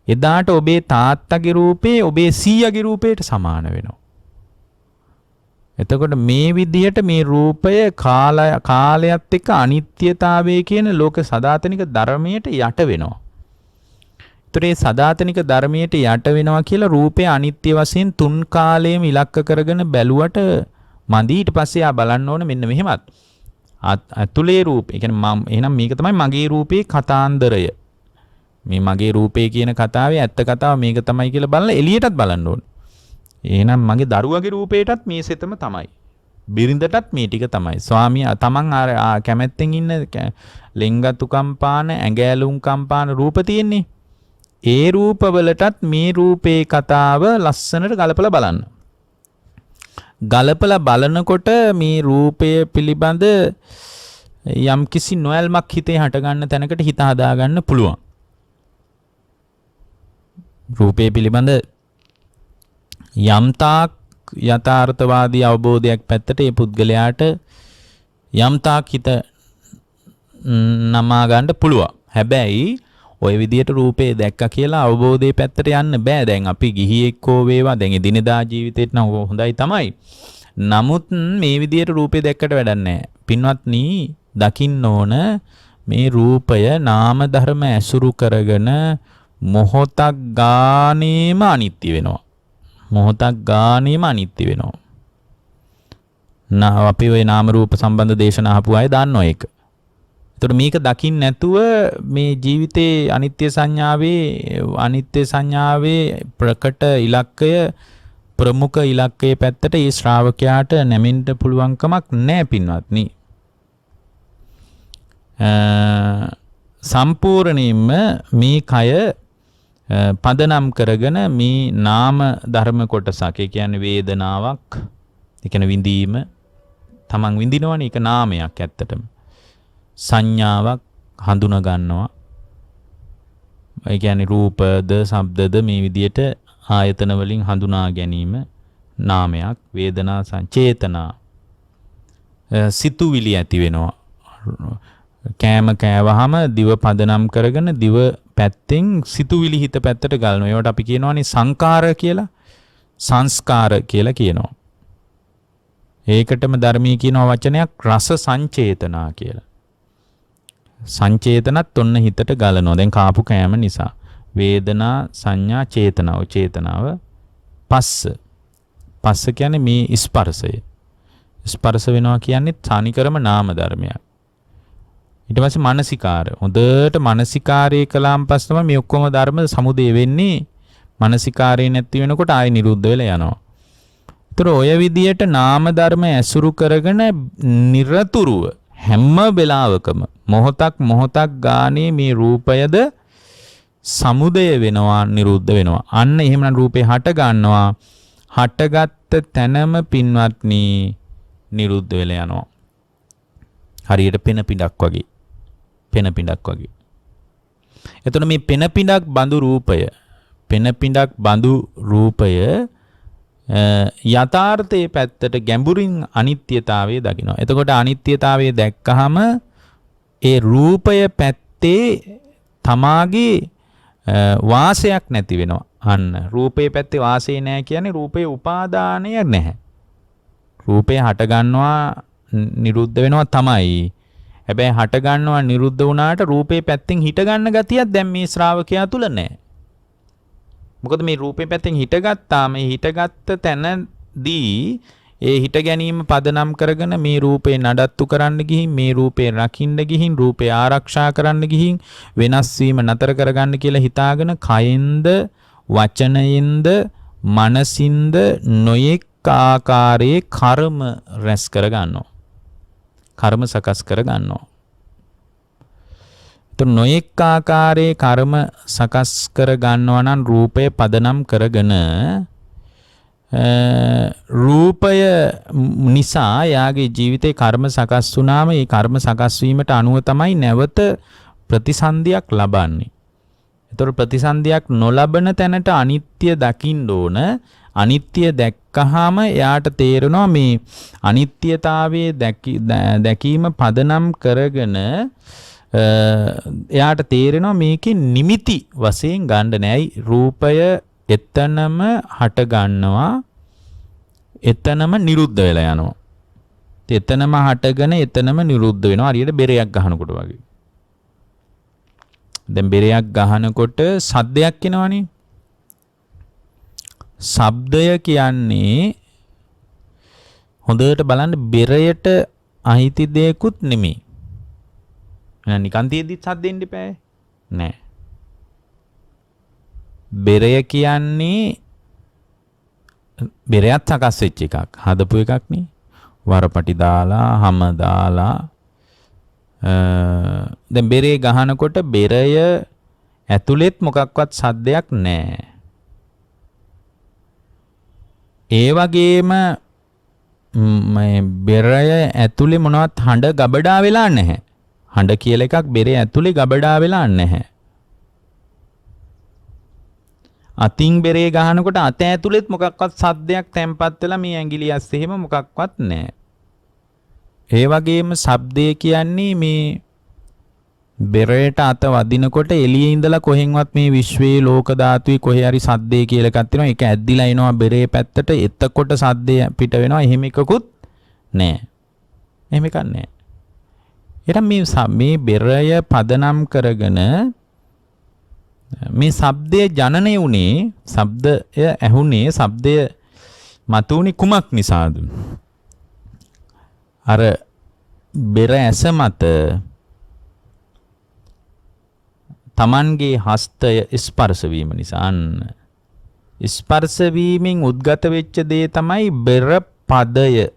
එදාට ඔබේ තාත්තගේ රූපේ ඔබේ සීයාගේ රූපයට සමාන වෙනවා. එතකොට මේ විදිහට මේ රූපය කාලයත් එක්ක අනිත්‍යතාවය කියන ලෝක සදාතනික ධර්මයට යට වෙනවා. ඒතර මේ සදාතනික ධර්මයට යට වෙනවා කියලා රූපය අනිත්‍ය වශයෙන් තුන් කාලයේම ඉලක්ක කරගෙන බැලුවට මදි. ඊට පස්සේ ආ බලන්න ඕන මෙන්න මෙහෙමත්. අතුලේ රූපේ. ඒ කියන්නේ එහෙනම් මේක තමයි මගේ රූපේ කතාන්දරය. මේ මගේ රූපේ කියන කතාවේ ඇත්ත කතාව මේක තමයි කියලා බලලා එළියටත් බලන්න ඕන. එහෙනම් මගේ දරුවගේ රූපේටත් මේ සෙතම තමයි. බිරිඳටත් මේ ටික තමයි. ස්වාමියා තමන් කැමැත්තෙන් ඉන්න ලෙන්ගතු කම්පාන, ඇඟැලුම් කම්පාන රූප තියෙන්නේ. ඒ රූපවලටත් මේ රූපේ කතාව ලස්සනට ගලපලා බලන්න. ගලපලා බලනකොට මේ රූපය පිළිබඳ යම් කිසි නොයල්මක් හිතේ හටගන්න තැනකට හිත හදාගන්න පුළුවන්. රූපය පිළිබඳ යම්තාක් යථාර්ථවාදී අවබෝධයක් පැත්තට ඒ පුද්ගලයාට යම්තාක් හිත නමා ගන්න පුළුවන්. හැබැයි ওই විදියට රූපේ දැක්කා කියලා අවබෝධයේ පැත්තට යන්න බෑ. දැන් අපි ගිහියෙක් හෝ වේවා දැන් එදිනෙදා ජීවිතේට නම් හොඳයි තමයි. නමුත් මේ විදියට රූපේ දැක්කට වැඩක් නැහැ. පින්වත්නි දකින්න ඕන මේ රූපය නාම ධර්ම ඇසුරු කරගෙන මොහොතක් ගානේම අනිත්‍ය වෙනවා. මොහොතක් ගානේම අනිත්‍ය වෙනවා. අපි ওই නාම රූප සම්බන්ධ දේශනා අහපු අය දන්නවා ඒක. එතකොට මේක දකින්න නැතුව මේ ජීවිතේ අනිත්‍ය සංඥාවේ ප්‍රකට ඉලක්කය ප්‍රමුඛ ඉලක්කයේ පැත්තට ඒ ශ්‍රාවකයාට නැමෙන්න පුළුවන්කමක් නැහැ පින්වත්නි. සම්පූර්ණයෙන්ම මේ කය පදනම් කරගෙන මේ නාම ධර්ම කොටසක්. ඒ කියන්නේ වේදනාවක්, ඒ කියන්නේ විඳීම, තමන් විඳිනවනේ ඒක නාමයක් ඇත්තටම. සංඥාවක් හඳුනා ගන්නවා. ඒ කියන්නේ රූපද, ශබ්දද මේ විදියට ආයතන වලින් හඳුනා ගැනීම නාමයක්. වේදනා සංචේතනා සිතුවිලි ඇති වෙනවා. කෑම කෑවහම දිව පදනම් කරගෙන දිව පැත්තෙන් සිතුවිලි හිත පැත්තට ගලනවා. ඒවට අපි කියනවානේ සංකාර කියලා, සංස්කාර කියලා කියනවා. ඒකටම ධර්මයේ කියන වචනයක් රස සංචේතනා කියලා. සංචේතනත් ඔන්න හිතට ගලනවා. දැන් කාපු කෑම නිසා. වේදනා සංඥා චේතනාව. චේතනාව පස්ස කියන්නේ මේ ස්පර්ශය. ස්පර්ශ වෙනවා කියන්නේ තනිකරම නාම ධර්මයක්. ඊට පස්සේ මානසිකාර. හොඳට මානසිකාරය කළාන් පස්සේ තමයි මේ ඔක්කොම ධර්ම සමුදේ වෙන්නේ. මානසිකාරය නැති වෙනකොට ආයෙ නිරුද්ධ වෙලා යනවා. ඒතර ඔය විදියට නාම ධර්ම ඇසුරු කරගෙන නිරතුරුව හැම වෙලාවකම මොහොතක් ගානේ මේ රූපයද සමුදය වෙනවා, නිරුද්ධ වෙනවා. අන්න එහෙමනම් රූපේ හට ගන්නවා. හටගත්ත තැනම පින්වත්නි නිරුද්ධ වෙලා යනවා. හරියට පෙන පිඬක් වගේ. පෙන පිඬක් වගේ. එතකොට මේ පෙන පිඬක් බඳු රූපය යථාර්ථයේ පැත්තට ගැඹුරින් අනිත්‍යතාවය දකිනවා. එතකොට අනිත්‍යතාවය දැක්කහම ඒ රූපය පැත්තේ තමාගේ වාසයක් නැති වෙනවා. අන්න රූපේ පැත්තේ වාසය නැහැ කියන්නේ රූපේ උපාදානය නැහැ. රූපේ හට ගන්නවා නිරුද්ධ වෙනවා තමයි. හැබැයි හට ගන්නවා නිරුද්ධ වුණාට රූපේ පැත්තෙන් හිට ගන්න ගතියක් දැන් මේ ශ්‍රාවකයා තුල නැහැ. මොකද මේ රූපේ පැත්තෙන් හිටගත්තාම හිටගත්ත තැනදී ඒ හිට ගැනීම පදනම් කරගෙන මේ රූපේ නඩත්තු කරන්න ගිහින්, මේ රූපේ රකින්න ගිහින්, රූපේ ආරක්ෂා කරන්න ගිහින්, වෙනස් වීම නතර කරගන්න කියලා හිතාගෙන කයෙන්ද, වචනයෙන්ද, මනසින්ද නොයෙක් ආකාරයේ කර්ම රැස් කර ගන්නවා. කර්ම සකස් කර ගන්නවා. නොයෙක් ආකාරයේ කර්ම සකස් කර ගන්නවා නම් රූපය පදනම් කරගෙන රූපය නිසා යාගේ ජීවිතේ කර්ම සකස් වුණාම ඒ කර්ම සකස් වීමට අනුව තමයි නැවත ප්‍රතිසන්දියක් ලබන්නේ. ඒතර ප්‍රතිසන්දියක් නොලබන තැනට අනිත්‍ය දකින්න ඕන. අනිත්‍ය දැක්කහම එයාට තේරෙනවා මේ අනිත්‍යතාවයේ දැකීම පදනම් කරගෙන එයාට තේරෙනවා මේකේ නිමිති වශයෙන් ගන්න නෑයි. රූපය එතනම හට ගන්නවා, එතනම නිරුද්ධ වෙලා යනවා. එතනම හටගෙන එතනම නිරුද්ධ වෙනවා. හරියට බෙරයක් ගහනකොට වගේ. දැන් බෙරයක් ගහනකොට සද්දයක් එනවනේ. ශබ්දය කියන්නේ හොඳට බලන්න බෙරයට අයිති දෙයක්ුත් නෙමෙයි. නිකන් තියෙද්දිත් සද්දෙන්න එපා නෑ. බෙරය කියන්නේ බෙරයත් සකස් වෙච්ච එකක්. හදපු එකක් නේ. වරපටි දාලා, හැම දාලා දැන් බෙරේ ගහනකොට බෙරය ඇතුළෙත් මොකක්වත් සද්දයක් නෑ. ඒ වගේම මේ බෙරය ඇතුළේ මොනවත් හඬ ගබඩා වෙලා නැහැ. හඬ කියලා එකක් බෙරේ ඇතුලේ ගබඩා වෙලා නැහැ. අතින් බෙරේ ගහනකොට අත ඇතුලෙත් මොකක්වත් සද්දයක් තැම්පත් වෙලා මේ ඇඟිලි ඇස් එහෙම මොකක්වත් නැහැ. ඒ වගේම ශබ්දය කියන්නේ මේ බෙරේට අත වදිනකොට එළියේ ඉඳලා කොහෙන්වත් මේ විශ්වයේ ලෝක ධාතුවේ කොහේ හරි සද්දේ කියලා එකක් තියෙනවා. ඒක ඇද්දිලා එනවා බෙරේ පැත්තට. එතකොට සද්දේ පිට වෙනවා. එහෙම එකකුත් නැහැ. එහෙම එකක් නැහැ. එතන මේ බෙරය පදනම් කරගෙන මේ ශබ්දය ජනනය වුණේ ශබ්දය ඇහුනේ ශබ්දය මතුවුනේ කුමක් නිසාද? අර බෙර ඇස මත තමන්ගේ හස්තය ස්පර්ශ වීම නිසා. අන්න ස්පර්ශ වීමෙන් උද්ගත වෙච්ච දේ තමයි බෙර පදය.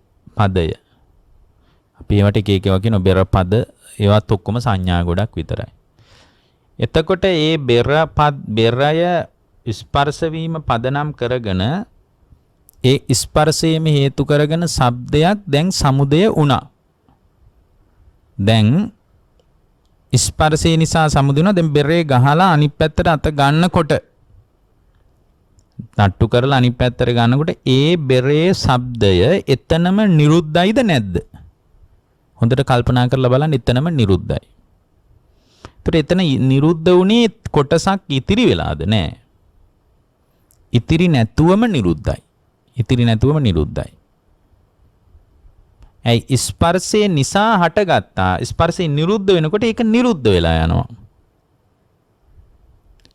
අපි ඒවට එක එක වකින බෙර පද ඒවත් ඔක්කොම සංඥා ගොඩක් විතරයි. එතකොට ඒ බෙරය ස්පර්ශ වීම පදනම් කරගෙන ඒ ස්පර්ශයේම හේතු කරගෙන ශබ්දයක් දැන් සමුදය වුණා. දැන් ස්පර්ශය නිසා සමුදය වුණා. දැන් බෙරේ ගහලා අනිත් පැත්තට අත ගන්නකොට තට්ටු කරලා අනිත් පැත්තට ගන්නකොට ඒ බෙරේ ශබ්දය එතනම නිරුද්ධයිද නැද්ද? හොඳට කල්පනා කරලා බලන්න එතනම නිරුද්ධයි. ඒතර එතන නිරුද්ධ වුණේ කොටසක් ඉතිරි වෙලාද? නෑ. ඉතිරි නැතුවම නිරුද්ධයි. ඇයි ස්පර්ශය නිසා හටගත්තා. ස්පර්ශය නිරුද්ධ වෙනකොට ඒක නිරුද්ධ වෙලා යනවා.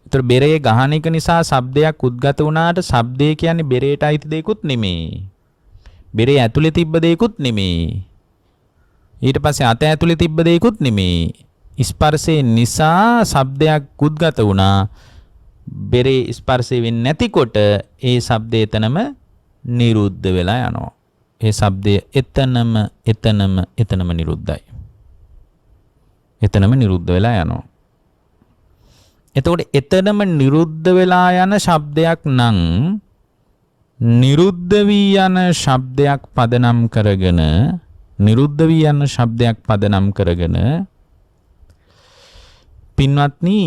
ඒතර බෙරේ ගහන එක නිසා ශබ්දයක් උද්ගත වුණාට ශබ්දය කියන්නේ බෙරේට අයිති දෙයක්ුත් නෙමෙයි. බෙරේ ඇතුලේ තිබ්බ දෙයක්ුත් නෙමෙයි. ඊට පස්සේ අත ඇතුලේ තිබ්බ දෙයක්ුත් නෙමෙයි. ස්පර්ශය නිසා ශබ්දයක් උද්ගත වුණා. බෙරේ ස්පර්ශය වෙන්නේ නැතිකොට ඒ ශබ්දය එතනම නිරුද්ධ වෙලා යනවා. ඒ ශබ්දය එතනම නිරුද්ධයි. එතනම නිරුද්ධ වෙලා යනවා. එතකොට එතනම නිරුද්ධ වෙලා යන ශබ්දයක් නම් නිරුද්ධ වී යන ශබ්දයක් පදනම් කරගෙන පින්වත්නි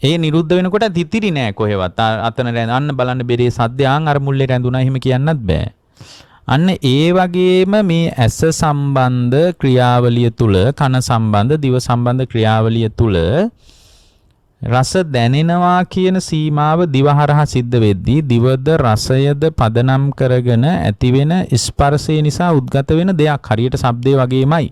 ඒ නිරුද්ධ වෙනකොට තිතිරි නෑ කොහෙවත්. අතන අන්න බලන්න බෙරේ සද්දයන් අර මුල්ලේ රැඳුණා එහෙම කියන්නත් බෑ. අන්න ඒ වගේම මේ ඇස සම්බන්ධ ක්‍රියාවලිය තුල කන සම්බන්ධ දිව සම්බන්ධ ක්‍රියාවලිය තුල රස දැනෙනවා කියන සීමාව දිවහරහා සිද්ධ වෙද්දී දිවද රසයද පදනම් කරගෙන ඇතිවෙන ස්පර්ශය නිසා උද්ගත වෙන දෙයක් හරියට ශබ්දේ වගේමයි.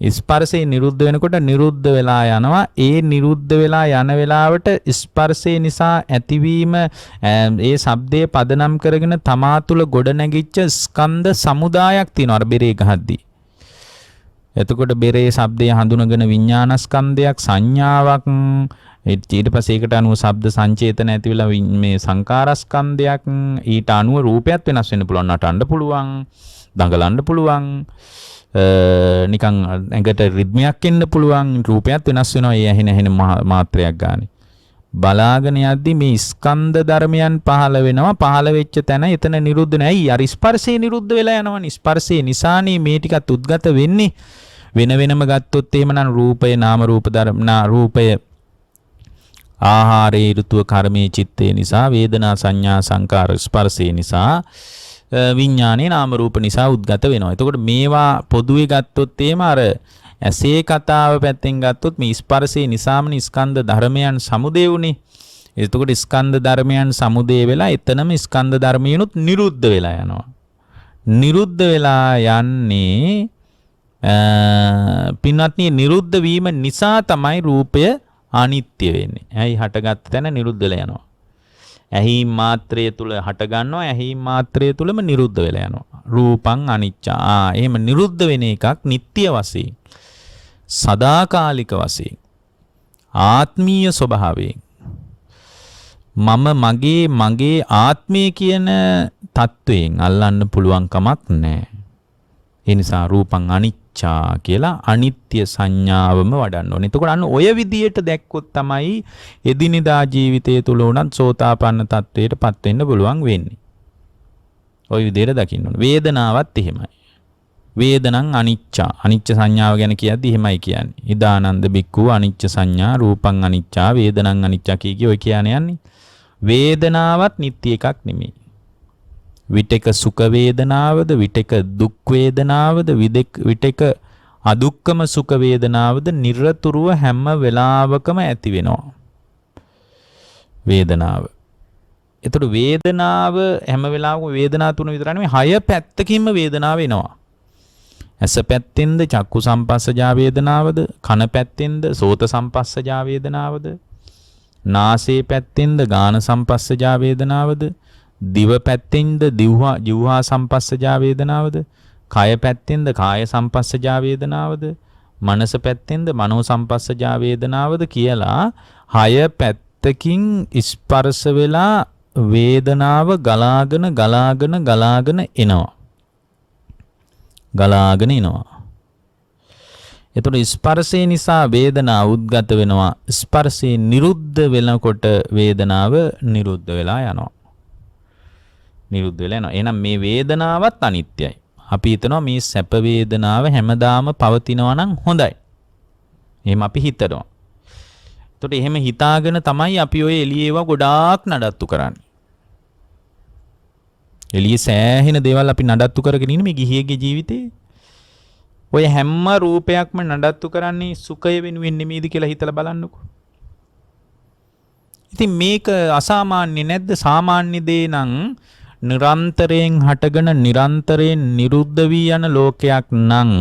ස්පර්ශය නිරුද්ධ වෙනකොට නිරුද්ධ වෙලා යනවා. ඒ නිරුද්ධ වෙලා යන වෙලාවට ස්පර්ශය නිසා ඇතිවීම ඒ ශබ්දයේ පදනම් කරගෙන තමා තුළ ගොඩ නැගිච්ච ස්කන්ධ සමුදායක් තියෙනවා අර බෙරේ ගහද්දී. එතකොට බෙරේ ශබ්දය හඳුනගෙන විඥානස්කන්ධයක් සංඥාවක් ඊට පස්සේ ඒකට අනුව ශබ්ද සංචේතන ඇති වෙලා මේ සංකාරස්කන්ධයක් ඊට අනුව රූපයක් වෙනස් වෙන්න පුළුවන් නටන්න පුළුවන් දඟලන්න පුළුවන් නිකන් ඇඟට රිද්මයක් එන්න පුළුවන් රූපයක් වෙනස් වෙනවා ඒ ඇහෙන මාත්‍රයක් ගානේ බලාගෙන යද්දි මේ ස්කන්ධ ධර්මයන් පහළ වෙනවා පහළ වෙච්ච තැන එතන නිරුද්ධ නැහැ. අර ස්පර්ශය නිරුද්ධ වෙලා යනවනේ. ස්පර්ශය නිසානේ මේ ටිකත් උද්ගත වෙන්නේ. වෙන වෙනම ගත්තොත් එහෙමනම් රූපය නාම රූප ධර්ම රූපය ආහාරේ ඍතුව කර්මයේ චිත්තේ නිසා වේදනා සංඥා සංකාර ස්පර්ශය නිසා විඥානේ නාම රූප නිසා උද්ගත වෙනවා. එතකොට මේවා පොදුවේ ගත්තොත් එහෙම අර ඇසේ කතාව පැත්තෙන් ගත්තොත් මේ ස්පර්ශය නිසාම ස්කන්ධ ධර්මයන් සමුදේ වුනේ. එතකොට ස්කන්ධ ධර්මයන් සමුදේ වෙලා එතනම ස්කන්ධ ධර්මයනුත් නිරුද්ධ වෙලා යනවා. නිරුද්ධ වෙලා යන්නේ පින්වත්නි නිරුද්ධ වීම නිසා තමයි රූපය අනිත්‍ය වෙන්නේ. ඇයි හටගත් තැන නිරුද්ධ වෙලා යනවා. ඇහිම් මාත්‍රය තුල හට ගන්නවා ඇහිම් මාත්‍රය තුලම නිරුද්ධ වෙලා යනවා. රූපං අනිච්චා. එහෙම නිරුද්ධ වෙන එකක් නිට්ටය වශයෙන් සදාකාලික වශයෙන් ආත්මීය ස්වභාවයෙන් මගේ ආත්මය කියන තත්වයෙන් අල්ලන්න පුළුවන් කමක් නැහැ. ඒ නිසා රූපං අනිච්චා කියලා අනිත්‍ය සංඥාවම වඩන්න ඕනේ. එතකොට අන්න ඔය විදියට දැක්කොත් තමයි එදිනෙදා ජීවිතයේ තුල උනත් සෝතාපන්න තත්වයටපත් වෙන්න පුළුවන් වෙන්නේ. ඔය විදියට දකින්න ඕනේ. වේදනාවත් එහෙමයි. වේදනං අනිච්චා. අනිච්ච සංඥාව ගැන කියද්දි එහෙමයි කියන්නේ. ඉදානන්ද බික්ඛු අනිච්ච සංඥා රූපං අනිච්චා වේදනං අනිච්චා කිය ඔය කියන්නේ යන්නේ. වේදනාවත් නිට්ටය එකක් නෙමෙයි. විටක සුඛ වේදනාවද විටක දුක් වේදනාවද විටක අදුක්කම සුඛ වේදනාවද නිරතුරුව හැම වෙලාවකම ඇති වෙනවා. වේදනාව. එතකොට වේදනාව හැම වෙලාවකම වේදනා තුන විතර නෙමෙයි 6 පැත්තකින්ම වේදනාව එනවා. ඇස පැත්තෙන්ද චක්කු සම්පස්සජා වේදනාවද කන පැත්තෙන්ද සෝත සම්පස්සජා වේදනාවද නාසයේ පැත්තෙන්ද ගාන සම්පස්සජා වේදනාවද, දිව පැත්තෙන්ද ජීවහා සම්පස්සජා වේදනාවද, කය පැත්තෙන්ද කාය සම්පස්සජා වේදනාවද, මනස පැත්තෙන්ද මනෝ සම්පස්සජා වේදනාවද කියලා 6 පැත්තකින් ස්පර්ශ වෙලා වේදනාව ගලාගෙන එනවා. ගලාගෙන එනවා. එතකොට ස්පර්ශය නිසා වේදනාව උද්ගත වෙනවා. ස්පර්ශය නිරුද්ධ වෙනකොට වේදනාව නිරුද්ධ වෙලා යනවා. නිරුද්ධ වෙලා යනවා. එහෙනම් මේ වේදනාවත් අනිත්‍යයි. අපි හිතනවා මේ සැප වේදනාව හැමදාම පවතිනවා නම් හොඳයි. එහෙම අපි හිතනවා. එතකොට එහෙම හිතාගෙන තමයි අපි ඔය එළියේව ගොඩාක් නඩත්තු කරන්නේ. එළියේ සෑහෙන දේවල් අපි නඩත්තු කරගෙන ඉන්නේ මේ ගිහියගේ ජීවිතේ. ඔය හැම රූපයක්ම නඩත්තු කරන්නේ සුඛය වෙනුවෙන් නෙමෙයිද කියලා හිතලා බලන්නකෝ. ඉතින් මේක අසාමාන්‍ය නැද්ද? සාමාන්‍ය දේ නම් නිරන්තරයෙන් හටගෙන නිරන්තරයෙන් නිරුද්ධ වී යන ලෝකයක් නම්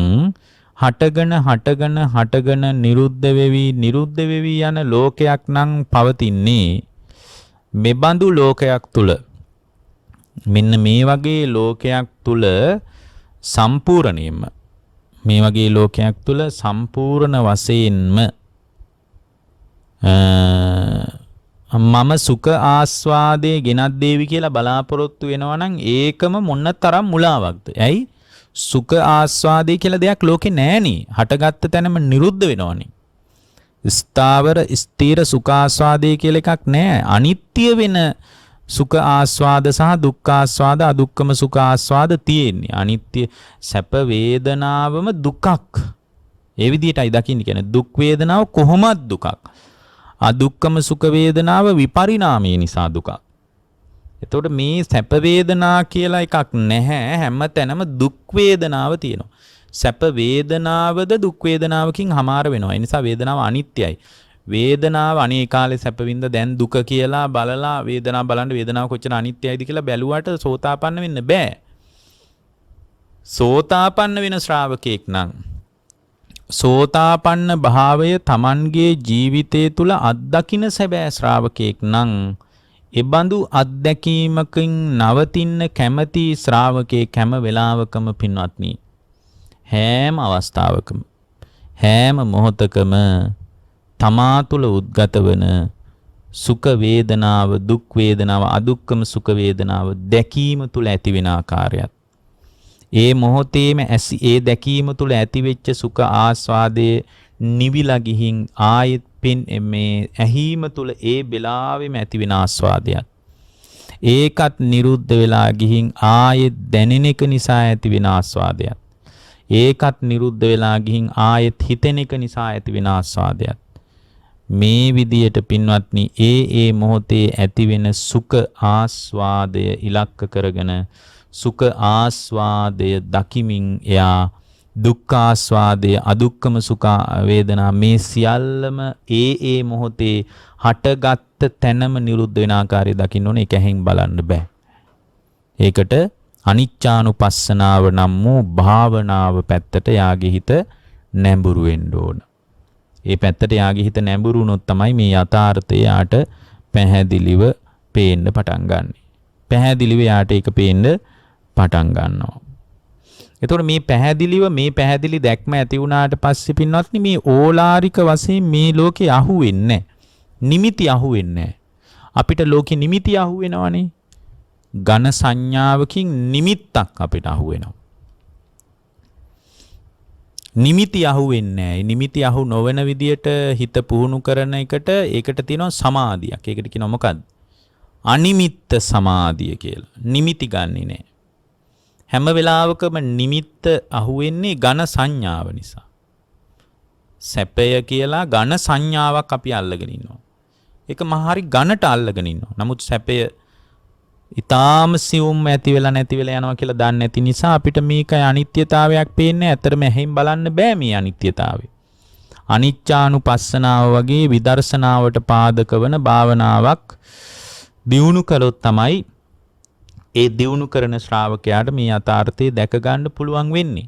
හටගෙන නිරුද්ධ වෙවි යන ලෝකයක් නම් පවතින්නේ මෙබඳු ලෝකයක් තුල. මෙන්න මේ වගේ ලෝකයක් තුල සම්පූර්ණයෙන්ම මේ වගේ ලෝකයක් තුල සම්පූර්ණ වශයෙන්ම මම සුඛ ආස්වාදයේ ගෙනත් දේවි කියලා බලාපොරොත්තු වෙනවා නම් ඒකම මොන තරම් මුලාවක්ද? ඇයි? සුඛ ආස්වාදයේ කියලා දෙයක් ලෝකේ නැහෙනේ. හටගත්ත තැනම නිරුද්ධ වෙනවනේ. ස්ථාවර ස්ථීර සුඛ ආස්වාදයේ කියලා එකක් නැහැ. අනිත්‍ය වෙන සුඛ ආස්වාද සහ දුක්ඛ ආස්වාද අදුක්කම සුඛ ආස්වාද තියෙන්නේ. අනිත්‍ය සැප වේදනාවම දුකක්. ඒ විදිහටයි දකින්න කියන්නේ. දුක් වේදනාව කොහොමද දුකක්? අදුක්කම සුඛ වේදනාව විපරිණාමය නිසා දුකක්. එතකොට මේ සැප වේදනා කියලා එකක් නැහැ. හැම තැනම දුක් වේදනාව තියෙනවා. සැප වේදනාවද දුක් වේදනාවකින් හමාර වෙනවා. ඒ නිසා වේදනාව අනිත්‍යයි. වේදනාව අනේ කාලේ සැප වින්ද දැන් දුක කියලා බලලා වේදනාව බලන්න වේදනාව කොච්චර අනිත්‍යයිද කියලා බැලුවට සෝතාපන්න වෙන්න බෑ. සෝතාපන්න වෙන ශ්‍රාවකෙක් නම් සෝතාපන්න භාවය Tamanගේ ජීවිතය තුල අත්දකින්න සැබෑ ශ්‍රාවකෙක් නම් එබඳු අත්දැකීමකින් නවතින්න කැමැති ශ්‍රාවකෙක් හැම වෙලාවකම පින්වත්නි හැම අවස්ථාවකම හැම මොහොතකම තමා තුළ උද්ගත වන සුඛ වේදනාව දුක් වේදනාව අදුක්කම සුඛ වේදනාව දැකීම තුළ ඇති වෙන ආකාරයත් ඒ මොහොතේම ඒ දැකීම තුළ ඇතිවෙච්ච සුඛ ආස්වාදයේ නිවිලා ගිහින් ආයෙත් මේ ඇහිම තුළ ඒ වෙලාවෙම ඇති වෙන ආස්වාදයක් ඒකත් නිරුද්ධ වෙලා ගිහින් ආයෙත් දැනෙන එක නිසා ඇති වෙන ආස්වාදයක් ඒකත් නිරුද්ධ වෙලා ගිහින් ආයෙත් හිතෙන එක නිසා ඇති වෙන ආස්වාදයක් මේ විදියට පින්වත්නි ඒ මොහොතේ ඇතිවෙන සුඛ ආස්වාදය ඉලක්ක කරගෙන සුඛ ආස්වාදය දකිමින් එයා දුක්ඛ ආස්වාදය අදුක්කම සුඛ වේදනා මේ සියල්ලම ඒ මොහොතේ හටගත් තැනම නිරුද්ධ වෙන ආකාරය දකින්න ඕනේ. ඒක ඇහෙන් බලන්න බෑ. ඒකට අනිච්චානුපස්සනාව නම් වූ භාවනාව පැත්තට යාගේ හිත නැඹුරු වෙන්න ඕන. ඒ පැත්තට යාගේ හිත නැඹුරු වුණොත් තමයි මේ යථාර්ථය යාට පැහැදිලිව පේන්න පටන් ගන්න. පැහැදිලිව යාට ඒක පේන්න පටන් ගන්නවා. එතකොට මේ පැහැදිලි දැක්ම ඇති වුණාට පස්සේ පින්වත්නි මේ ඕලාරික වශයෙන් මේ ලෝකේ අහුවෙන්නේ නිමිති අහුවෙන්නේ අපිට ලෝකේ නිමිති අහුවෙනවනේ. ඝන සංඥාවකින් නිමිත්තක් අපිට අහුවෙනවා. නිමිති අහුවෙන්නේ නැහැ. නිමිති අහු නොවන විදියට හිත පුහුණු කරන එකට ඒකට තියෙනවා සමාධියක්. ඒකට කියනවා මොකද්ද? අනිමිත්ත සමාධිය කියලා. නිමිති ගන්නෙ නෑ. හැම වෙලාවකම නිමිත්ත අහුවෙන්නේ ඝන සංඥාව නිසා. සැපය කියලා ඝන සංඥාවක් අපි අල්ලගෙන ඉන්නවා. ඒක මහරි ඝනට අල්ලගෙන ඉන්නවා. නමුත් සැපය ඊටාම සියුම් ඇති වෙලා නැති වෙලා යනවා කියලා දන්නේ නැති නිසා අපිට මේක අනිත්‍යතාවයක් පේන්නේ. ඇත්තටම එහෙන් බලන්න බෑ මේ අනිත්‍යතාවය. අනිච්චානුපස්සනාව වගේ විදර්ශනාවට පාදක වන භාවනාවක් දියුණු කළොත් තමයි ඒ දියුණු කරන ශ්‍රාවකයාට මේ යථාර්ථය දැක ගන්න පුළුවන් වෙන්නේ.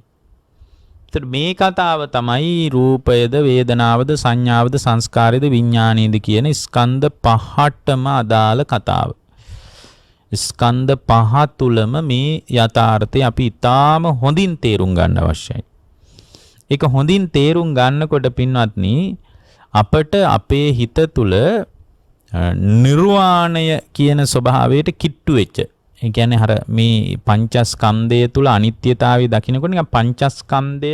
ඒතර මේ කතාව තමයි රූපයද වේදනාවද සංඥාවද සංස්කාරයද විඥානයේද කියන ස්කන්ධ පහටම අදාළ කතාව. ස්කන්ධ පහ තුලම මේ යථාර්ථය අපි ඊටාම හොඳින් තේරුම් ගන්න අවශ්‍යයි. ඒක හොඳින් තේරුම් ගන්නකොට පින්වත්නි අපට අපේ හිත තුල නිර්වාණය කියන ස්වභාවයට කිට්ටු වෙච්ච. ඒ කියන්නේ අර මේ පංචස්කන්ධය තුල අනිත්‍යතාවය දකින්නකොට නිකන් පංචස්කන්ධය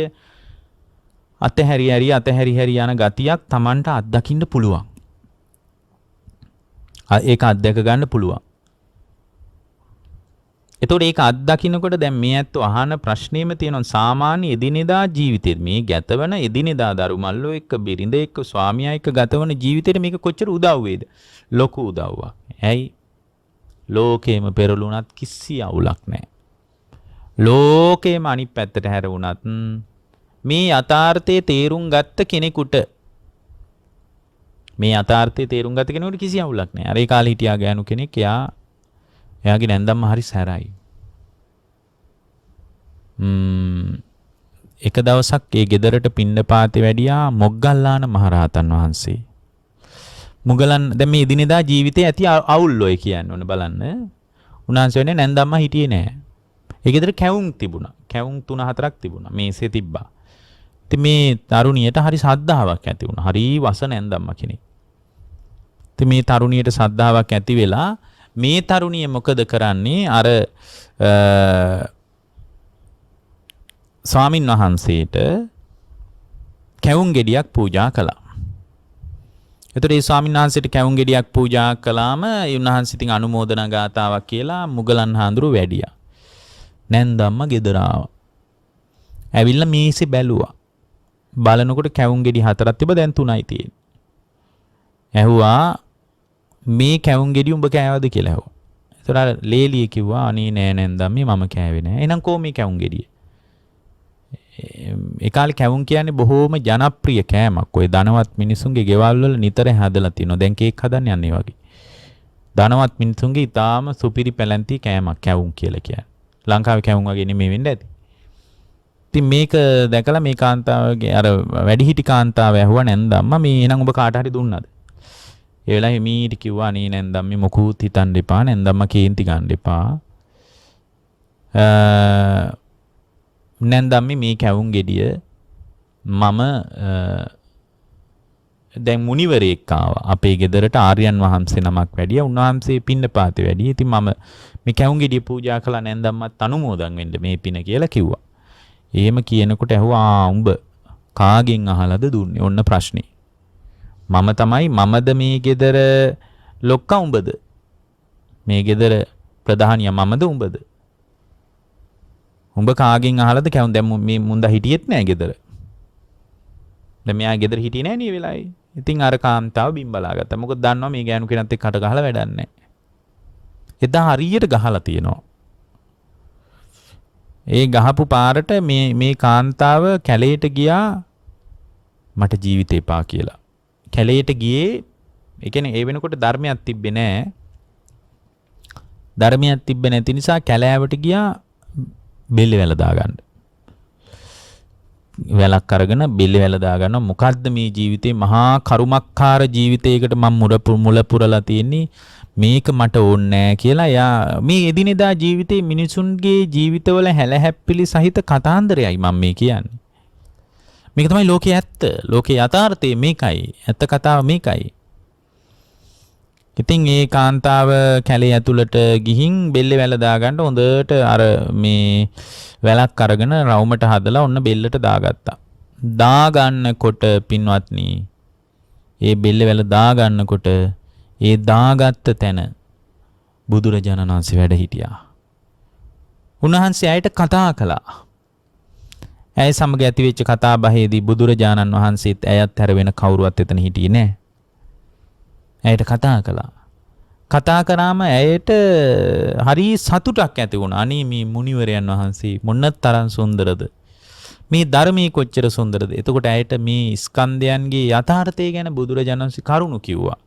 අතහැරි යන ගතියක් Tamanට අත්දකින්න පුළුවන්. ඒක අත්දැක ගන්න පුළුවන්. එතකොට ඒක අත්දකින්නකොට දැන් මේ ඇත්තෝ අහන ප්‍රශ්නේම තියෙනවා සාමාන්‍ය එදිනෙදා ජීවිතේ මේ ගැතවන එදිනෙදා දරුමල්ලෝ එක්ක බිරිඳ එක්ක ස්වාමියා එක්ක ගතවන ජීවිතේට මේක කොච්චර උදව් වේද? ලොකු උදව්වක්. ඇයි? ලෝකේම පෙරළුණත් කිසි අවුලක් නැහැ. ලෝකේම අනිත් පැත්තට හැරුණත් මේ යථාර්ථයේ තේරුම් ගත්ත කෙනෙකුට කිසි අවුලක් නැහැ. අර ඒ කාලේ හිටියා ගෑනු කෙනෙක් එයාගේ නැන්දම්ම හරි සැරයි. එක දවසක් ඒ ගෙදරට පින්නපාතේ වැඩියා මොග්ගල්ලාන මහරහතන් වහන්සේ. මුගලන් දැන් මේ දිනෙදා ජීවිතේ ඇති අවුල් ඔය කියන්න ඕන බලන්න. උන්වහන්සේ වෙන්නේ නැන්දම්ම හිටියේ නෑ. ඒ ගෙදර කැවුම් තිබුණා. කැවුම් 3-4ක් තිබුණා. මේසේ තිබ්බා. ඉතින් මේ තරුණියට හරි සද්ධාාවක් ඇති වුණා. හරි වස නැන්දම්ම කෙනෙක්. ඉතින් මේ තරුණියට සද්ධාාවක් ඇති වෙලා මේ තරුණිය මොකද කරන්නේ? අර ස්වාමින් වහන්සේට කැවුම් ගෙඩියක් පූජා කළා. එතකොට මේ ස්වාමින් වහන්සේට කැවුම් ගෙඩියක් පූජා කළාම උන්වහන්සේ ඉතින් අනුමෝදනා ගාතාවක් කියලා මුගලන් හාමුදුරුවෝ වැඩියා. නැන්දම්ම ගෙදර ආවා. ඇවිල්ලා මේසේ බැලුවා. බලනකොට කැවුම් ගෙඩි 4ක් තිබ්බ දැන් 3යි තියෙන්නේ. ඇහුවා මේ කැවුම් ගෙඩි උඹ කෑවද කියලා ඇහුවා. ඒතර අර ලේලිය කිව්වා අනේ නෑ නැන්දම්මේ මම කෑවේ නෑ. එහෙනම් කොහොම මේ කැවුම් ගෙඩිය? ඒ කාලේ කැවුම් කියන්නේ බොහෝම ජනප්‍රිය කෑමක්. ඔය ධනවත් මිනිසුන්ගේ ගෙවල් වල නිතර හැදලා තියෙනවා. දැන් කේක් හදන්න යන්නේ වගේ. ධනවත් මිනිසුන්ගේ ඊටාම සුපිරි පැලැන්ති කෑමක් කැවුම් කියලා කියන්නේ. ලංකාවේ කැවුම් වගේ නෙමෙයි වෙන්න ඇති. ඉතින් මේක දැකලා මේ කාන්තාවගේ අර වැඩිහිටි කාන්තාව ඇහුවා නැන්දම්ම මේ එහෙනම් ඔබ කාට හරි දුන්නාද? ඒ වෙලාවේ මීට කිව්වා අනේ නැන්දම්ම මොකුත් හිතන්න එපා නැන්දම්ම කේන්ති ගන්න එපා. නැන්දම්ම මේ කැවුම් ගෙඩිය මම දැන් මුනිවරයෙක් ආවා අපේ ගෙදරට ආර්යයන් වහන්සේ නමක් වැඩියා. උන්වහන්සේ පින්නපාතේ වැඩි. ඉතින් මම මේ කැවුම් ගෙඩිය පූජා කළා නැන්දම්මත් අනුමෝදන් වෙන්න මේ පින කියලා කිව්වා. එහෙම කියනකොට ඇහුවා උඹ කාගෙන් අහලාද දුන්නේ? ඔන්න ප්‍රශ්නේ. මම තමයි මමද මේ ගෙදර ලොක්කා උඹද? මේ ගෙදර ප්‍රධානියා මමද උඹද? උඹ කාගෙන් අහලාද කැවුම් දැන් මේ මුන්දා හිටියෙත් නෑ ගෙදර. දැන් මෙයා ගෙදර හිටියේ නෑ නේ වෙලාවේ. ඉතින් අර කාන්තාව බිම් බලාගත්තා. මොකද දන්නවා මේ ගෑනු කෙනත් එක්ක කට ගහලා වැඩක් නෑ. එදා හරියට ගහලා තියෙනවා. ඒ ගහපු පාරට මේ කාන්තාව කැලේට ගියා මට ජීවිතේ එපා කියලා. කැලේට ගියේ ඒ කියන්නේ ඒ වෙනකොට ධර්මයක් තිබ්බේ නෑ. ධර්මයක් තිබ්බේ නැති නිසා කැලෑවට ගියා බෙල්ල වැල දාගන්න. වැලක් අරගෙන බෙල්ල වැල දාගන්න. මොකද්ද මේ ජීවිතේ මහා කරුමක්කාර ජීවිතයකට මම මුල පුරලා තියෙන්නේ. මේක මට ඕනේ නෑ කියලා එයා මේ එදිනෙදා ජීවිතේ මිනිසුන්ගේ ජීවිතවල හැලහැප්පිලි සහිත කතාන්දරයයි මම මේ කියන්නේ. මේක තමයි ලෝකයේ ඇත්ත. ලෝකයේ යථාර්ථය මේකයි. ඇත්ත කතාව මේකයි. ඉතින් ඒ කාන්තාව කැලේ ඇතුළට ගිහින් බෙල්ලේ වැල දාගන්න හොඳට අර මේ වැලක් අරගෙන රවුමට හදලා ඔන්න බෙල්ලට දාගත්තා. දාගන්නකොට පින්වත්නි ඒ බෙල්ලේ වැල දාගන්නකොට ඒ දාගත්ත තැන බුදුරජාණන් වහන්සේ වැඩ හිටියා. උන්වහන්සේ ඇයට කතා කළා. ඇය සමග ඇතිවෙච්ච කතා බහේදී බුදුරජාණන් වහන්සේත් ඇයත් හැර වෙන කවුරුවත් එතන හිටියේ නෑ. ඇයට කතා කළා. කතා කරාම ඇයට හරි සතුටක් ඇති වුණා. අනේ මේ මුනිවරයන් වහන්සේ මොන තරම් සුන්දරද. මේ ධර්මයේ කොච්චර සුන්දරද. එතකොට ඇයට මේ ස්කන්ධයන්ගේ යථාර්ථය ගැන බුදුරජාණන් වහන්සේ කරුණු කිව්වා.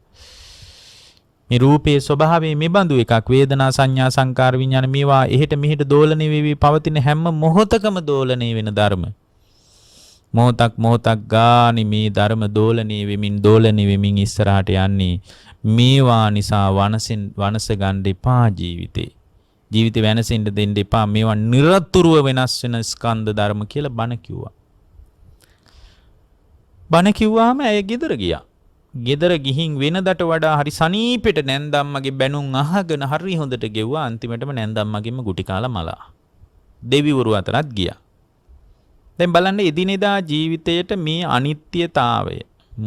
මේ රූපයේ ස්වභාවය මෙබඳු එකක්. වේදනා සංඥා සංකාර විඥාන මේවා එහෙට මෙහෙට දෝලණය වෙවි පවතින හැම මොහොතකම දෝලණය වෙන ධර්ම. මොහොතක් ගානේ මේ ධර්ම දෝලණී වෙමින් ඉස්සරහට යන්නේ. මේවා නිසා වනස ගන්න එපා ජීවිතේ. ජීවිතේ වෙනසෙන්න දෙන්න එපා. මේවා නිරතුරුව වෙනස් වෙන ස්කන්ධ ධර්ම කියලා බණ කිව්වා. බණ කිව්වාම ඇය ගෙදර ගියා. ගෙදර ගිහින් වෙනදට වඩා හරි සනීපෙට නැන්දම්මගේ බැනුම් අහගෙන හරි හොඳට ගෙව්වා. අන්තිමටම නැන්දම්මගෙම ගුටි කාලා මලා. දෙවිවරු අතරත් ගියා. දැන් බලන්න එදිනෙදා ජීවිතයට මේ අනිත්‍යතාවය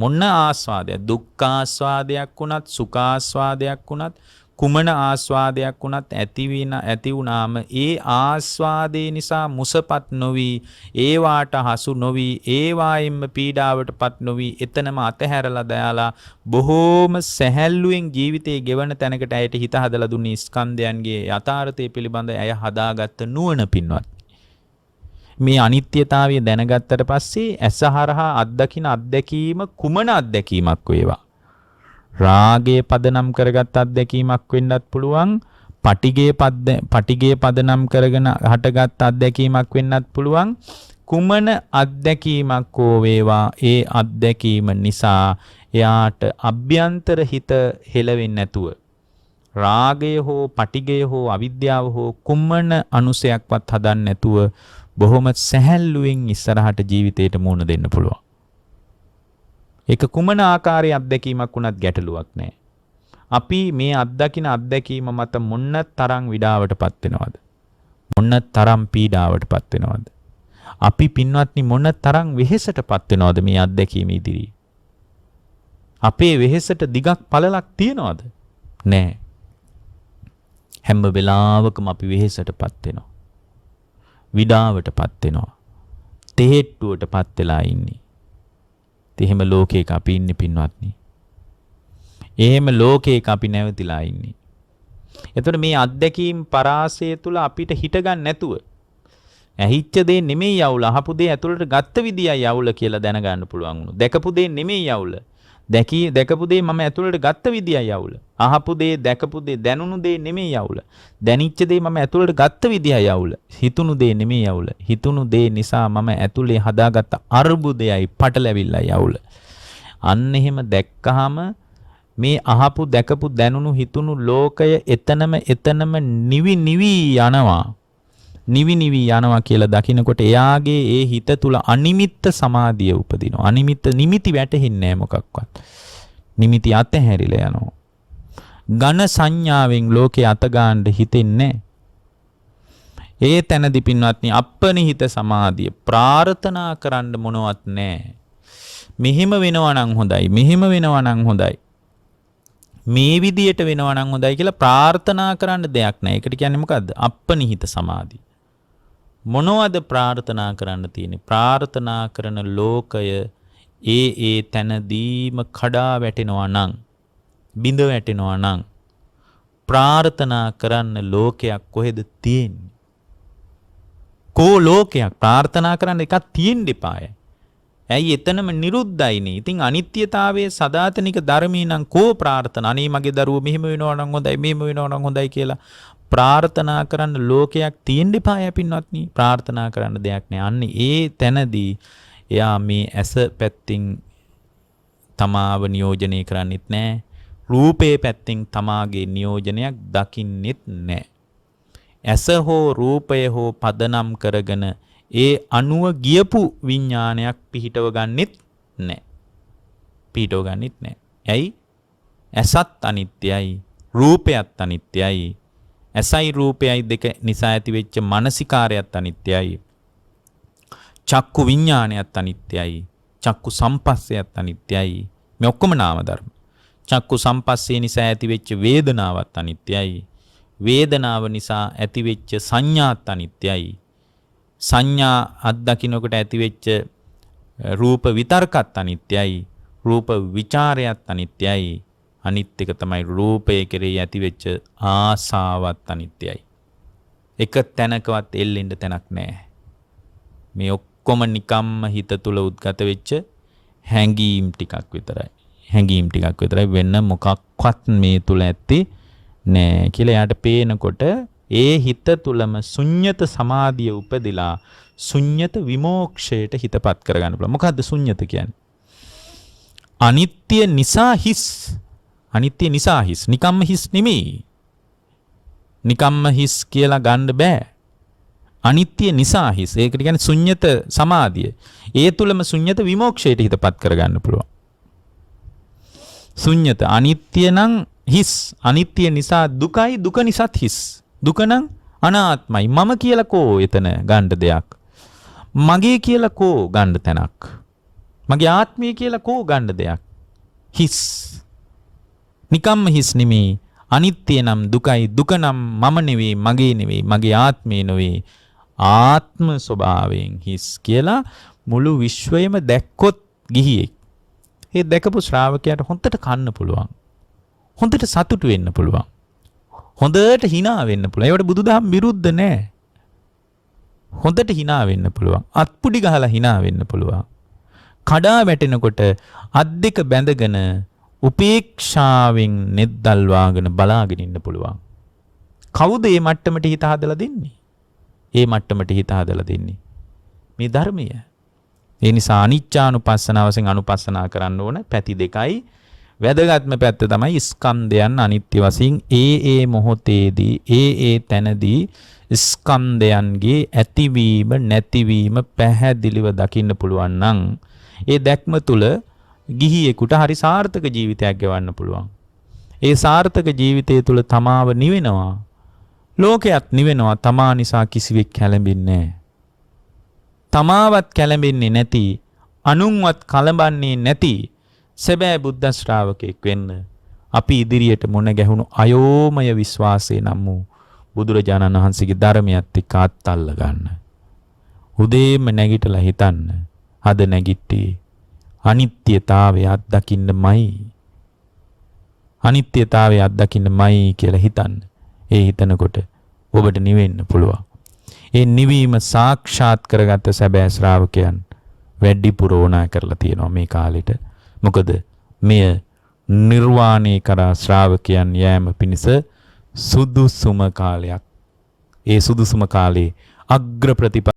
මොන ආස්වාදයක්, දුක්ඛ ආස්වාදයක් වුණත්, සුඛ ආස්වාදයක් වුණත්, කුමන ආස්වාදයක් වුණත් ඇති වුණාම ඒ ආස්වාදේ නිසා මුසපත් නොවි, ඒවාට හසු නොවි, ඒවායින්ම පීඩාවටපත් නොවි, එතනම අතහැරලා දාලා බොහෝම සැහැල්ලුවෙන් ජීවිතේ ගෙවන තැනකට ඇයට හිත හදලා දුන්නේ ස්කන්ධයන්ගේ යථාර්ථය පිළිබඳ ඇය හදාගත්ත නුවණ පින්වත්. මේ අනිත්‍යතාවය දැනගත්තට පස්සේ ඇසහරහා අත්දකින අත්දැකීම කුමන අත්දැකීමක් වේවා. රාගයේ පදනම් කරගත් අත්දැකීමක් වෙන්නත් පුළුවන්. පටිගයේ පදනම් කරගෙන හටගත් අත්දැකීමක් වෙන්නත් පුළුවන්. කුමන අත්දැකීමක් වේවා ඒ අත්දැකීම නිසා එයාට අභ්‍යන්තර හිත හෙලවෙන්නේ නැතුව රාගය හෝ පටිගය හෝ අවිද්‍යාව හෝ කුමන අනුසයක්වත් හදන්න නැතුව බොහොම සැහැල්ලුවෙන් ඉස්සරහට ජීවිතයට මුහුණ දෙන්න පුළුවන්. ඒක කුමන ආකාරයේ අත්දැකීමක් වුණත් ගැටලුවක් නැහැ. අපි මේ අත්දකින අත්දැකීම මත මොන්න තරම් විඩාවටපත් වෙනවද? මොන්න තරම් පීඩාවටපත් වෙනවද? අපි පින්වත්නි මොන තරම් වෙහෙසටපත් වෙනවද මේ අත්දැකීම ඉදිරියේ? අපේ වෙහෙසට දිගක් පළලක් තියනවද? නැහැ. හැම වෙලාවකම අපි වෙහෙසටපත් වෙනවා. විඩාවටපත් වෙනවා. තෙහෙට්ටුවටපත් වෙලා ඉන්නේ. එහෙම ලෝකයක අපි ඉන්නේ පින්වත්නි. එහෙම ලෝකයක අපි නැවතිලා ඉන්නේ. එතකොට මේ අත්දැකීම් පරාසය තුල අපිට හිට ගන්න නැතුව ඇහිච්ච දේ නෙමෙයි යවුල, අහපු දේ ඇතුළට ගත්ත විදියයි යවුල කියලා දැනගන්න පුළුවන් වුණා. දැකපු දේ නෙමෙයි යවුල. දැකපු දේ මම ඇතුළට ගත්ත විදියයි යවුල. අහපු දේ, දැකපු දේ, දැනුණු දේ නෙමෙයි යවුල. දැනිච්ච දේ මම ඇතුළට ගත්ත විදියයි යවුල. හිතුණු දේ නෙමෙයි යවුල. හිතුණු දේ නිසා මම ඇතුළේ හදාගත්ත අරුබුදයයි පටලැවිල්ලයි යවුල. අන්න එහෙම දැක්කහම මේ අහපු, දැකපු, දැනුණු, හිතුණු ලෝකය එතනම නිවි යනවා කියලා දකිනකොට එයාගේ ඒ හිත තුල අනිමිත්ත සමාධිය උපදිනවා. නිමිති වැටෙන්නේ නැහැ මොකක්වත්. නිමිති අතහැරිලා යනවා. ඝන සංඥාවෙන් ලෝකේ අත ගන්න හිතෙන්නේ ඒ තැනදී පින්වත්නි අපනිහිත සමාධිය ප්‍රාර්ථනා කරන්න මොනවත් නැහැ. මෙහෙම වෙනවා නම් හොඳයි, මෙහෙම වෙනවා නම් හොඳයි, මේ විදියට වෙනවා නම් හොඳයි කියලා ප්‍රාර්ථනා කරන්න දෙයක් නැහැ. ඒකට කියන්නේ මොකද්ද? අපනිහිත සමාධිය. මොනවද ප්‍රාර්ථනා කරන්න තියෙන්නේ? ප්‍රාර්ථනා කරන ලෝකය ඒ තැනදීම කඩා වැටෙනවා නම්, බිඳ වැටෙනවා නම් ප්‍රාර්ථනා කරන්න ලෝකයක් කොහෙද තියෙන්නේ? කෝ ලෝකයක් ප්‍රාර්ථනා කරන්න එකක් තියෙන්න එපාය. ඇයි එතනම නිරුද්ධයිනේ. ඉතින් අනිත්‍යතාවයේ සදාතනික ධර්මී නම් කෝ ප්‍රාර්ථනා? අනේ මගේ දරුවෝ මෙහෙම වෙනවා නම් හොඳයි, මෙහෙම වෙනවා නම් හොඳයි කියලා ප්‍රාර්ථනා කරන්න ලෝකයක් තියෙන්න එපාය පින්වත්නි. ප්‍රාර්ථනා කරන්න දෙයක් නෑ. අන්න ඒ තැනදී එයා මේ ඇස පැත්තින් තමාව නියෝජනය කරන්නෙත් නෑ. රූපේ පැත්තින් තමාගේ නියෝජනයක් දකින්නෙත් නෑ. ඇස හෝ රූපය හෝ පදනම් කරගෙන ඒ අනුව ගියපු විඥානයක් පිහිටව ගන්නෙත් නෑ. ඇයි? ඇසත් අනිත්‍යයි, රූපයත් අනිත්‍යයි. ඇසයි රූපයයි දෙක නිසා ඇති වෙච්ච මානසිකාරයත් අනිත්‍යයි. චක්කු විඥානයත් අනිත්‍යයි. චක්කු සම්පස්සයත් අනිත්‍යයි. මේ ඔක්කොම නාම ධර්ම. චක්කු සම්පස්සේ නිසා ඇති වෙච්ච වේදනාවත් අනිත්‍යයි. වේදනාව නිසා ඇති වෙච්ච සංඥාත් අනිත්‍යයි. සංඥා අත්දකින්නකොට ඇති වෙච්ච රූප විතර්කත් අනිත්‍යයි. රූප විචාරයත් අනිත්‍යයි. අනිත් එක තමයි රූපයේ කෙරෙහි ඇති වෙච්ච ආසාවත් අනිත්‍යයි. එක තැනකවත් එල්ලෙන්න තැනක් නැහැ. මේ ඔක්කොම නිකම්ම හිත තුල උද්ගත වෙච්ච හැඟීම් ටිකක් විතරයි. වෙන මොකක්වත් මේ තුල ඇත්තේ නැහැ කියලා එයාට පේනකොට ඒ හිත තුලම ශුන්්‍යත සමාධිය උපදිලා ශුන්්‍යත විමෝක්ෂයට හිතපත් කරගන්න පුළුවන්. මොකද්ද ශුන්්‍යත කියන්නේ? අනිත්‍ය නිසා හිස්. අනිත්‍ය නිසා හිස්. නිකම්ම හිස් නෙමෙයි. නිකම්ම හිස් කියලා ගන්න බෑ. අනිත්‍ය නිසා හිස්. ඒකට කියන්නේ ශුන්්‍යත සමාධිය. ඒ තුලම ශුන්්‍යත විමෝක්ෂයට හිතපත් කරගන්න පුළුවන්. ශුන්්‍යත අනිත්‍ය නම් හිස්. අනිත්‍ය නිසා දුකයි, දුක නිසාත් හිස්. දුක නම් අනාත්මයි. මම කියලා කෝ එතන ගන්න දෙයක්. මගේ කියලා කෝ ගන්න තැනක්. මගේ ආත්මය කියලා කෝ ගන්න දෙයක්. හිස්. නිකම්ම හිස් නෙමේ. අනිත්‍ය නම් දුකයි, දුක නම් මම නෙවෙයි, මගේ නෙවෙයි, මගේ ආත්මය නෙවෙයි. ආත්ම ස්වභාවයෙන් හිස් කියලා මුළු විශ්වයම දැක්කොත් ගිහියෙක්. ඒ දැකපු ශ්‍රාවකයාට හොඳට කන්න පුළුවන්. හොඳට සතුටු වෙන්න පුළුවන්. හොඳට hina වෙන්න පුළුවන්. ඒවට බුදුදහම විරුද්ධ නෑ. හොඳට hina වෙන්න පුළුවන්. අත්පුඩි ගහලා hina වෙන්න පුළුවන්. කඩා වැටෙනකොට අත් දෙක බැඳගෙන උපේක්ෂාවෙන් නෙද්දල් වාගෙන බලාගෙන ඉන්න පුළුවන්. කවුද මේ මට්ටමට හිත හදලා දෙන්නේ? මේ මට්ටමට හිත හදලා දෙන්නේ මේ ධර්මය. ඒ නිසා අනිච්චානුපස්සනාව වශයෙන් අනුපස්සනා කරන්න ඕන පැති දෙකයි. වැදගත්ම පැත්ත තමයි ස්කන්ධයන් අනිත්‍ය වශයෙන් ඒ මොහොතේදී ඒ තැනදී ස්කන්ධයන්ගේ ඇතිවීම නැතිවීම පැහැදිලිව දකින්න පුළුවන් නම් ඒ දැක්ම තුල ගිහියෙකුට හරි සාර්ථක ජීවිතයක් ගෙවන්න පුළුවන්. ඒ සාර්ථක ජීවිතය තුල තමාව නිවෙනවා. ලෝකයක් නිවෙනවා. තමා නිසා කිසිවෙක් කැළඹෙන්නේ නැහැ. තමාවත් කැළඹෙන්නේ නැති, අනුන්වත් කලබන්නේ නැති සැබෑ බුද්ධ ශ්‍රාවකෙක් වෙන්න අපි ඉදිරියට මුණ ගැහුණු අයෝමය විශ්වාසය නම් වූ බුදුරජාණන් වහන්සේගේ ධර්මයත් එක්ක අත්අල්ල ගන්න. උදේම නැගිටලා හිතන්න. අද නැගිට්ටේ අනිත්‍යතාවය අත්දකින්නමයි. අනිත්‍යතාවය අත්දකින්නමයි කියලා හිතන්න. ඒ හිතනකොට ඔබට නිවෙන්න පුළුවන්. ඒ නිවීම සාක්ෂාත් කරගත්ත සැබෑ ශ්‍රාවකයන් වැඩිපුර ඕනා කරලා තියෙනවා මේ කාලෙට. මොකද මෙය නිර්වාණය කරා ශ්‍රාවකයන් යෑම පිණිස සුදුසුම කාලයක්. ඒ සුදුසුම කාලේ අග්‍ර ප්‍රතිප